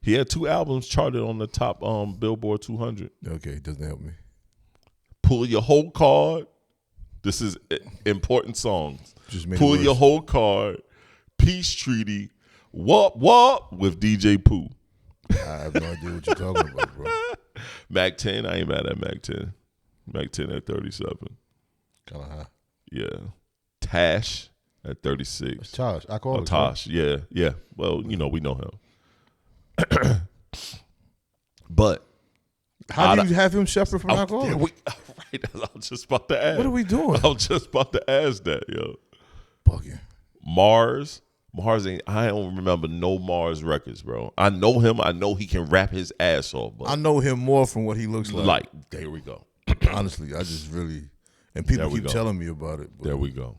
He had 2 albums charted on the top Billboard 200. Okay, it doesn't help me. Pull Your Whole Card. This is important songs. Just made it Pull worse. Your Whole Card. Peace Treaty. Wop Wop with DJ Pooh. I have no idea what you're talking about, bro. Mac 10. I ain't mad at Mac 10. Mac 10 at 37. Kind of high. Yeah. Tash at 36. It's Tosh. I call it Tosh. Yeah. Yeah. Well, we know him. But how do you have him separate from alcoholics? Right, I was just about to ask. What are we doing? I was just about to ask that, yo. Bugging. Mars ain't. I don't remember no Mars records, bro. I know him. I know he can rap his ass off. But I know him more from what he looks like. There we go. Honestly, I just really, and people keep telling me about it. But There we go.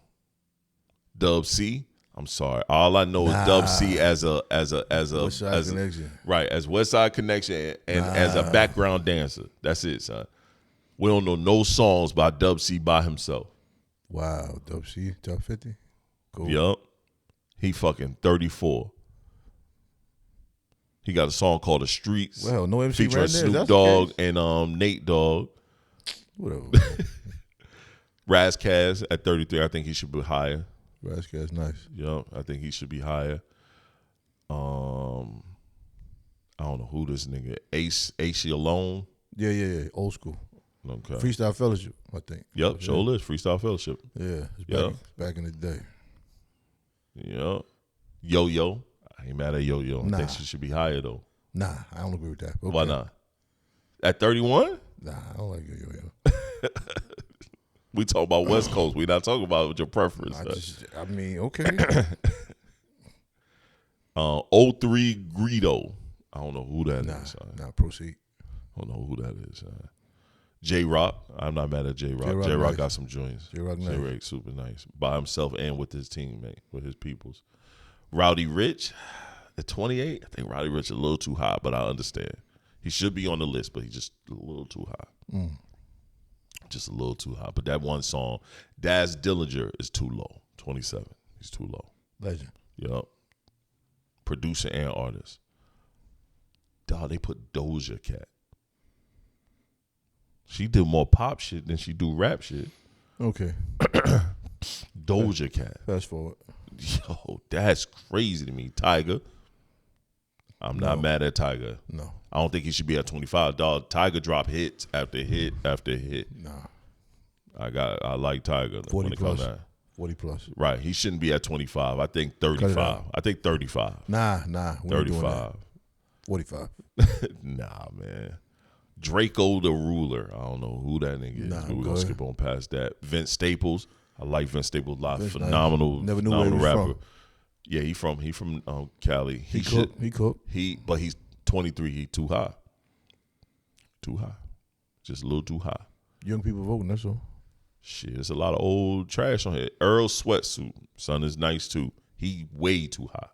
Dub C. I'm sorry. All I know is Dub C as a West Side Connection. Right, as West Side Connection and as a background dancer. That's it, son. We don't know no songs by Dub C by himself. Wow, Dub C, top 50. Cool. Yup. He fucking 34. He got a song called The Streets. Well, no MC featuring right there. Snoop That's Dogg the case. and Nate Dogg. Whatever. Razkaz at 33. I think he should be higher. Razkaz, nice. Yeah, I think he should be higher. I don't know who this nigga. Ace alone. Yeah. Old school. Okay. Freestyle Fellowship, I think. Yep, show list, Freestyle Fellowship. Yeah, back in the day. Yep. Yo-Yo. I ain't mad at Yo-Yo. I think she should be higher, though. Nah, I don't agree with that. Okay. Why not? At 31? Nah, I don't like Yo-Yo. We talk about West Coast. We not talking about your preference. I mean, okay. 03 Greedo. I don't know who that is. Nah, proceed. I don't know who that is. J-Rock. I'm not mad at J-Rock. J-Rock nice. Got some joints. J-Rock nice. J-Rock super nice. By himself and with his teammate, with his peoples. Rowdy Rich, at 28, I think Rowdy Rich is a little too high, but I understand. He should be on the list, but he's just a little too high. Just a little too high. But that one song, Daz Dillinger, is too low. 27. He's too low. Legend. Yup. Producer and artist. Dog, they put Doja Cat. She do more pop shit than she do rap shit. Okay. Doja Cat. Fast forward. Yo, that's crazy to me. Tiger. I'm not mad at Tiger. No. I don't think he should be at 25. Dog, Tiger drop hits after hit after hit. Nah. I like Tiger. 40 plus. 40 plus. Right. He shouldn't be at 25. I think 35. I think 35. Nah. 35. 45. Nah, man. Draco the Ruler. I don't know who that nigga is. Nah, We're going to skip on past that. Vince Staples. I like Vince Staples a lot. Vince Phenomenal. nice. Never knew where he was rapper. from. Yeah, he from Cali. He cooked. But he's 23. He too high. Too high. Just a little too high. Young people voting, that's all. Shit, there's a lot of old trash on here. Earl Sweatsuit. Son is nice too. He way too high.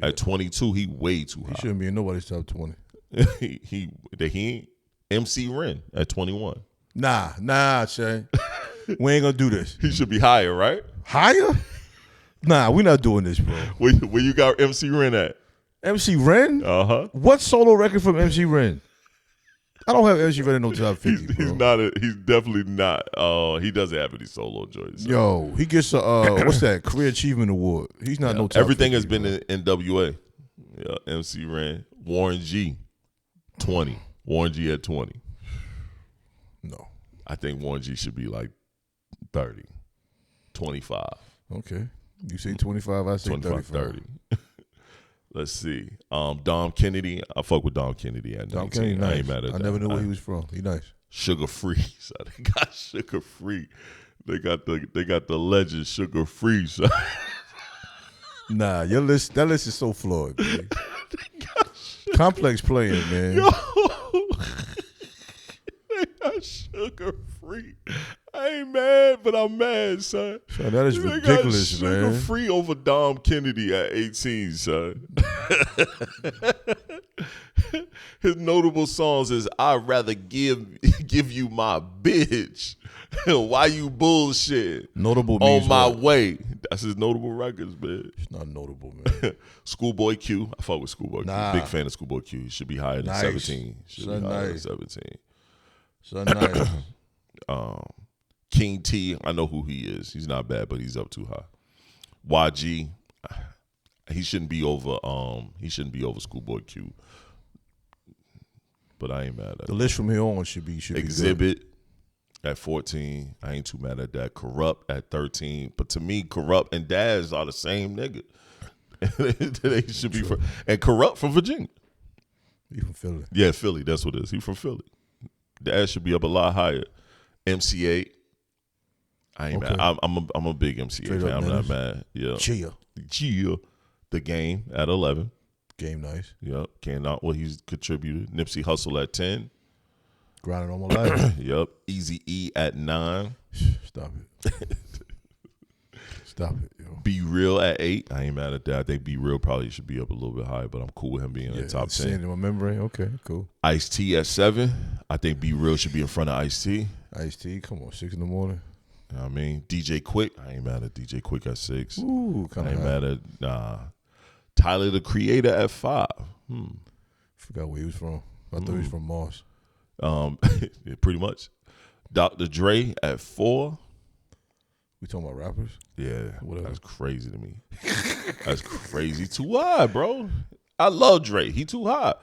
At 22, he way too high. He shouldn't be in nobody's top 20. he ain't MC Ren at 21. Nah, Shay. We ain't gonna do this. He should be higher, right? Higher? Nah, we're not doing this, bro. Where you got MC Ren at? MC Ren? Uh-huh. What solo record from MC Ren? I don't have MC Ren in no top 50, bro. He's definitely not. He doesn't have any solo joints. Yo, he gets a, what's that, Career Achievement Award. He's not no top Everything 50, has been in NWA. Yeah, MC Ren. Warren G, 20. Warren G at 20. No. I think Warren G should be like 30. 25. Okay. You say 25, I say 25, 35. 30. Let's see. Dom Kennedy. I fuck with Dom Kennedy at 19. Dom Kennedy, nice. I ain't mad at that. I never knew where he was from. He nice. Sugar Free. So they got Sugar Free. They got the legend Sugar Free. So. Nah, that list is so flawed, man. Complex playing, man. Yo. They got Sugar Free. I ain't mad, but I'm mad, son. Son, that is ridiculous, man. Sugar Free over Dom Kennedy at 18, son. His notable songs is "I'd rather give you my bitch." Why you bullshit? Notable on means my what? way. That's his notable records, man. It's not notable, man. Schoolboy Q. I fuck with Schoolboy Nah. Q. Big fan of Schoolboy Q. He should be higher than 17. Should be higher than 17. So nice. King T, I know who he is. He's not bad, but he's up too high. YG, he shouldn't be over. He shouldn't be over Schoolboy Q. But I ain't mad at The list from here on should be Exhibit at 14. I ain't too mad at that. Corrupt at 13. But to me, Corrupt and Daz are the same nigga. They should be and Corrupt from Virginia. He from Philly. Yeah, Philly. That's what it is. He from Philly. Daz should be up a lot higher. MC8. I ain't mad. I'm a big MC8 fan. I'm not mad. Yeah. Gia. The Game at 11. Game nice. Yep. Cannot what he's contributed. Nipsey Hussle at 10. Grinding on my life. Yep. Easy E at 9. Stop it. Stop it, yo. Be Real at 8. I ain't mad at that. I think Be Real probably should be up a little bit higher, but I'm cool with him being in the top 10. Seeing in my memory. Okay, cool. Ice-T at 7. I think Be Real should be in front of Ice-T. Ice-T, come on, 6 in the morning. You know what I mean? DJ Quick. I ain't mad at DJ Quick at 6. Ooh, kind I of ain't mad at Tyler the Creator at 5. Forgot where he was from. I thought he was from Mars. Yeah, pretty much. Dr. Dre at 4. We talking about rappers? Yeah, whatever. That's crazy to me. That's crazy. Too high, bro. I love Dre. He too high.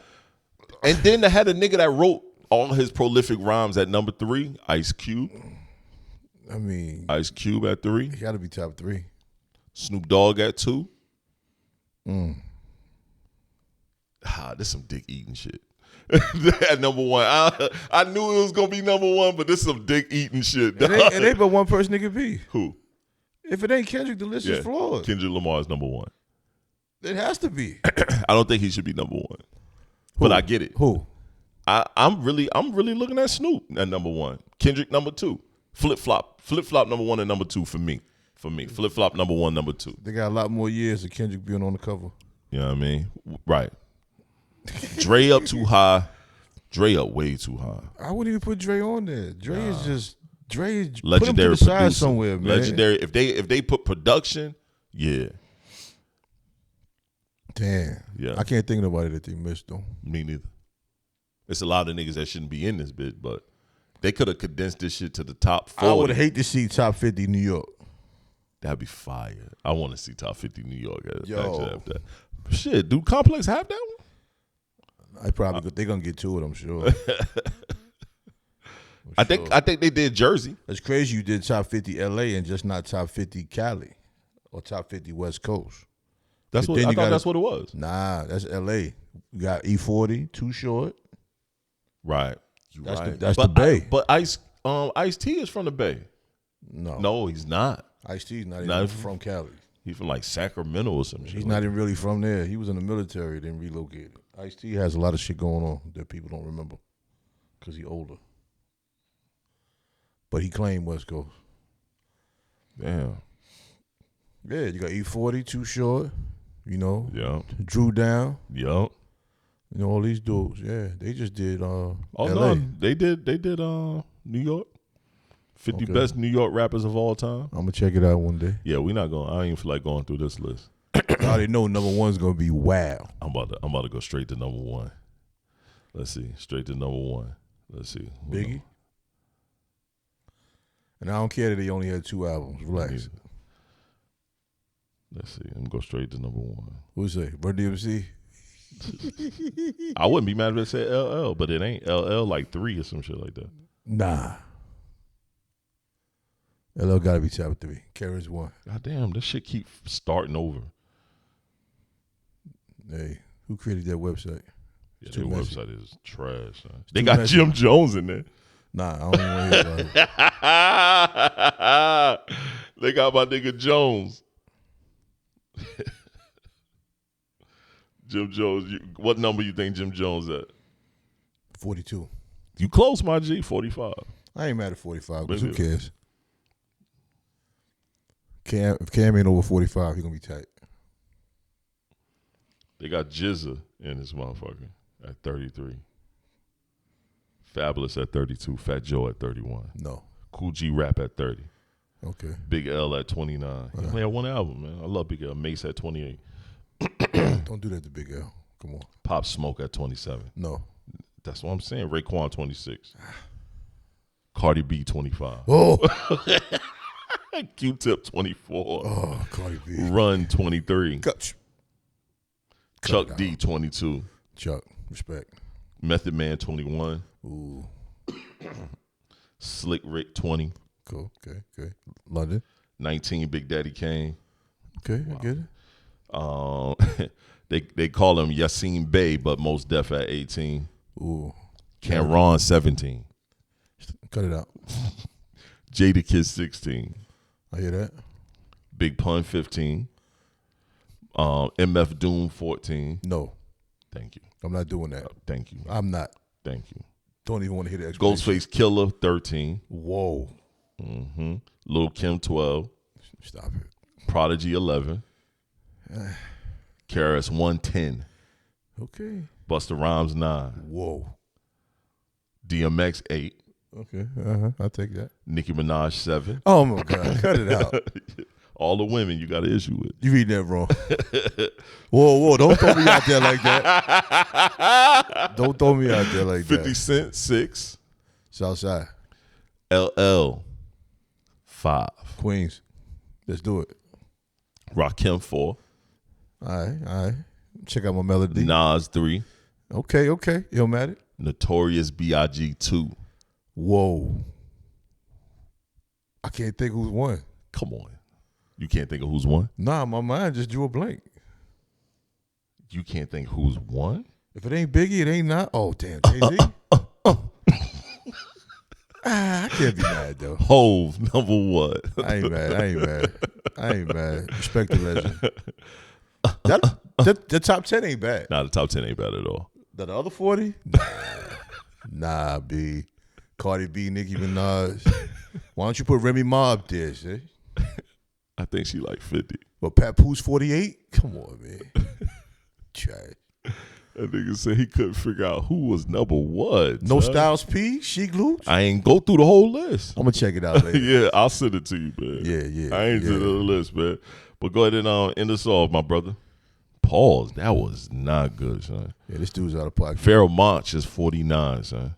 And then they had a nigga that wrote all his prolific rhymes at number 3, Ice Cube. I mean, Ice Cube at 3. He got to be top 3. Snoop Dogg at 2. This some dick eating shit. At number 1. I knew it was going to be number 1, but this is some dick eating shit. It ain't but one person it could be. Who? If it ain't Kendrick, the list is flawed. Kendrick Lamar is number 1. It has to be. I don't think he should be number 1. But I get it. Who? I'm really looking at Snoop at number 1. Kendrick number 2. Flip flop number 1 and number 2 for me. Flip flop number 1, number 2. They got a lot more years of Kendrick being on the cover. You know what I mean? Right. Dre up too high. Dre up way too high. I wouldn't even put Dre on there. Dre is Legendary put him to the side producer. somewhere, man. Legendary. If they put production, yeah. Damn. Yeah. I can't think of nobody that they missed though. Me neither. It's a lot of niggas that shouldn't be in this bit, but they could have condensed this shit to the top 40. I would hate to see top 50 New York. That'd be fire. I want to see top 50 New York. Yo. Have that. Shit, do Complex have that one? They're gonna get to it, I'm sure. I think they did Jersey. It's crazy you did top 50 LA and just not top 50 Cali or top 50 West Coast. That's what I thought. That's what it was. Nah, that's LA. You got E40, Too Short. Right. That's the Bay. But Ice T is from the Bay. No, he's not. Ice T's not even from Cali. He's from like Sacramento or some shit. He's not even really from there. He was in the military, then relocated. Ice T has a lot of shit going on that people don't remember because he's older. But he claimed West Coast. Damn. Yeah, you got E40, Too Short. You know. Yeah. Drew Down. Yeah. You know, all these dudes. Yeah, they just did LA. No, they did New York. 50 best New York rappers of all time. I'm gonna check it out one day. Yeah, we're not going. I don't even feel like going through this list. I already know number 1's gonna be wow. I'm about to go straight to number 1. Let's see. Straight to number 1. Let's see. Biggie. And I don't care that he only had 2 albums. Relax. Let's see. I'm gonna go straight to number 1. Who's say? Run DMC? I wouldn't be mad if it said LL, but it ain't. LL like 3 or some shit like that. Nah. LL gotta be top 3. Karen's 1. God damn, this shit keep starting over. Hey, who created that website? Yeah, their website is trash. Son. They too got messy. Jim Jones in there. Nah, I don't even want to hear about it. They got my nigga Jones. Jim Jones. What number you think Jim Jones at? 42. You close, my G. 45. I ain't mad at 45, because who cares? If Cam ain't over 45, he gonna be tight. They got Jizza in this motherfucker at 33. Fabulous at 32. Fat Joe at 31. No. Cool G Rap at 30. Okay. Big L at 29. He only had one album, man. I love Big L. Mace at 28. Don't do that to Big L. Come on. Pop Smoke at 27. No. That's what I'm saying. Raekwon 26. Cardi B 25. Oh. Q-Tip 24. Oh, Cardi B. Run 23. Chuck Cut D 22. Chuck, respect. Method Man 21. Ooh. Slick Rick 20. Cool. Okay. London. 19 Big Daddy Kane. Okay, wow. I get it. They call him Yassine Bey, but most def at 18. Ooh. Cameron 17. Cut it out. Jada Kid 16. I hear that. Big Pun 15. MF Doom 14. No. Thank you. I'm not doing that. Thank you. I'm not. Thank you. Don't even want to hear the explanation. Ghostface Killer 13. Whoa. Mm-hmm. Lil Kim 12. Stop it. Prodigy 11. Karis 110. Okay. Busta Rhymes 9. Whoa. DMX 8. Okay. I'll take that. Nicki Minaj 7. Oh my God. Cut it out. All the women you got an issue with. You reading that wrong. Whoa. Don't throw me out there like that. Don't throw me out there like 50 that. Cent 6. Southside. LL 5. Queens. Let's do it. Rakim 4. All right. Check out my melody. Nas 3. Okay. Illmatic. Notorious B.I.G. 2. Whoa. I can't think who's one. Come on. You can't think of who's one? Nah, my mind just drew a blank. You can't think who's one? If it ain't Biggie, it ain't not. Oh, damn, Jay-Z. I can't be mad, though. Hove, number one. I ain't mad. Respect the legend. The top 10 ain't bad. Nah, the top 10 ain't bad at all. The other 40? Nah, B. Cardi B, Nicki Minaj. Why don't you put Remy Ma up there, see? I think she like 50. But Papoose 48? Come on, man. Trash. That nigga said he couldn't figure out who was number one. No son. Styles P? Sheik Loops? I ain't go through the whole list. I'm going to check it out later. Yeah, I'll send it to you, man. Yeah. I ain't to the list, man. But go ahead and end us off, my brother. Pause. That was not good, son. Yeah, this dude's out of pocket. Pharoah Monch is 49, son.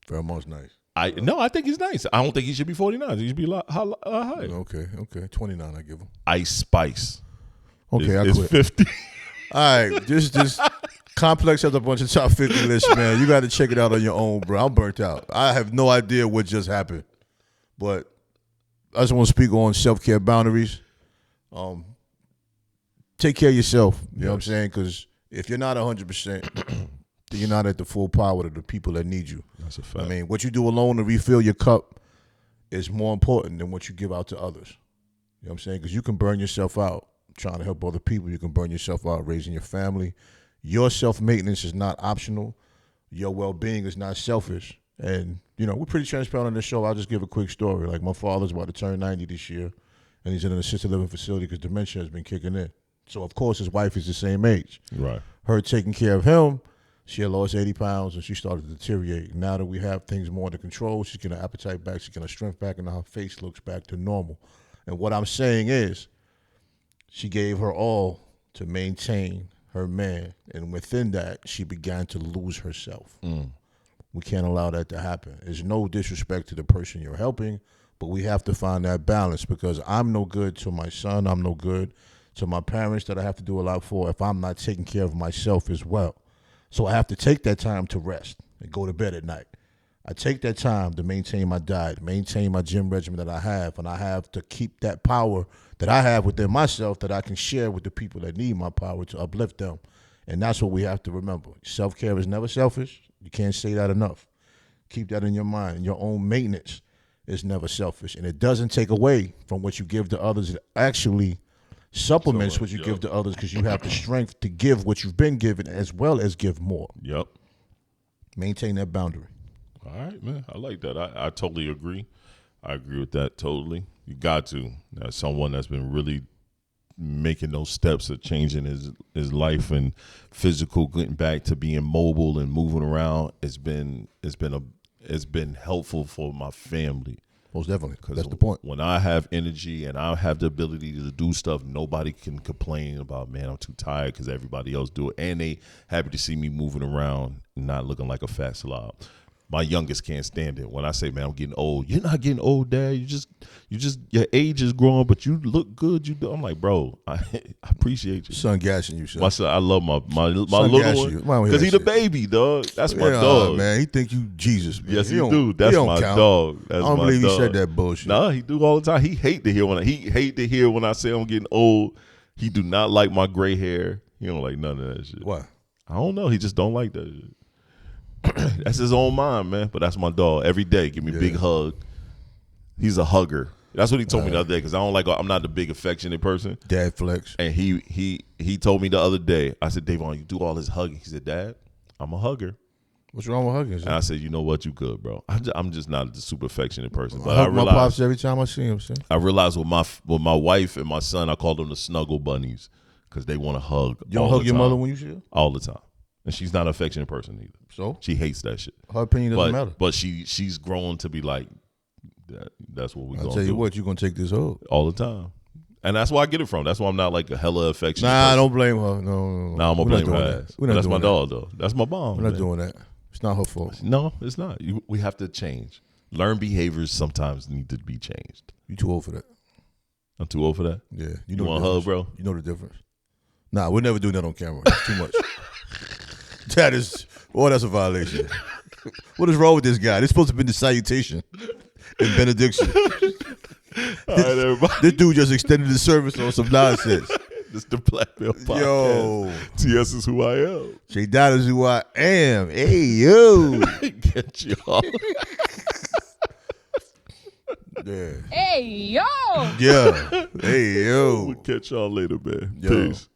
Pharoah Monch nice. I think he's nice. I don't think he should be 49. He should be a lot high. Okay. 29 I give him. Ice Spice. Okay, I quit. quit. 50. All right, this Complex has a bunch of top 50 lists, man. You got to check it out on your own, bro. I'm burnt out. I have no idea what just happened. But I just want to speak on self-care boundaries. Take care of yourself. You know what I'm saying? Because if you're not 100%, then you're not at the full power of the people that need you. That's a fact. I mean, what you do alone to refill your cup is more important than what you give out to others. You know what I'm saying? Because you can burn yourself out trying to help other people. You can burn yourself out raising your family. Your self-maintenance is not optional. Your well-being is not selfish. And, you know, we're pretty transparent on this show. I'll just give a quick story. Like, my father's about to turn 90 this year, and he's in an assisted living facility because dementia has been kicking in. So, of course, his wife is the same age. Right. Her taking care of him, she had lost 80 pounds, and she started to deteriorate. Now that we have things more under control, she's getting her appetite back, she's getting her strength back, and now her face looks back to normal. And what I'm saying is, she gave her all to maintain her man, and within that, she began to lose herself. We can't allow that to happen. There's no disrespect to the person you're helping, but we have to find that balance because I'm no good to my son. I'm no good to my parents that I have to do a lot for if I'm not taking care of myself as well. So I have to take that time to rest and go to bed at night. I take that time to maintain my diet, maintain my gym regimen that I have, and I have to keep that power that I have within myself that I can share with the people that need my power to uplift them. And that's what we have to remember. Self-care is never selfish. You can't say that enough. Keep that in your mind. Your own maintenance is never selfish. And it doesn't take away from what you give to others. It actually supplements what you give to others because you have the strength to give what you've been given as well as give more. Yep. Maintain that boundary. All right, man. I like that. I totally agree. I agree with that totally. You got to. As someone that's been really making those steps of changing his life and physical, getting back to being mobile and moving around, it's been helpful for my family. Most definitely. That's the point. When I have energy and I have the ability to do stuff, nobody can complain about, man, I'm too tired because everybody else do it. And they happy to see me moving around and not looking like a fat slob. My youngest can't stand it. When I say, man, I'm getting old. You're not getting old, Dad. You just your age is growing, but you look good. I'm like, bro, I appreciate you. Son gassing you, son. My son, I love my little one because he the baby, dog. That's my dog, man. He think you Jesus, man. Yes, he do. That's my dog. That's I don't believe he said that bullshit. Nah, he do all the time. He hate to hear when I say I'm getting old. He do not like my gray hair. He don't like none of that shit. Why? I don't know. He just don't like that shit. That's his own mind, man. But that's my dog. Every day, give me a big hug. He's a hugger. That's what he told me the other day because I'm not the big affectionate person. Dad flex. And he told me the other day. I said, Davon, you do all this hugging. He said, Dad, I'm a hugger. What's wrong with hugging? And I said, you know what, you good, bro. I'm just not the super affectionate person. But I hug my pops every time I see him. See? I realized with my wife and my son, I call them the snuggle bunnies because they want to hug. You don't hug your mother when you see her? All the time. And she's not an affectionate person either. So? She hates that shit. Her opinion doesn't matter. But she's grown to be like, that's what we're going to do. I'll tell you what, you're going to take this hug. All the time. And that's where I get it from. That's why I'm not like a hella affectionate person. I don't blame her. No. Nah, I'm going to blame her ass. That's my dog, though. That's my mom. We're not doing that. It's not her fault. No, it's not. We have to change. Learned behaviors sometimes need to be changed. You too old for that. I'm too old for that? Yeah. You want a hug, bro? You know the difference. Nah, we're never doing that on camera. It's too much. That is Oh, that's a violation. What is wrong with this guy? This is supposed to be the salutation and benediction. All right, everybody. This dude just extended the service on some nonsense. This is the Black Male Podcast. Yo. TS is who I am. Tre-Dot is who I am. Hey, yo. Get y'all. Yeah. Hey, yo. Yeah. Hey, yo. We'll catch y'all later, man. Yo. Peace.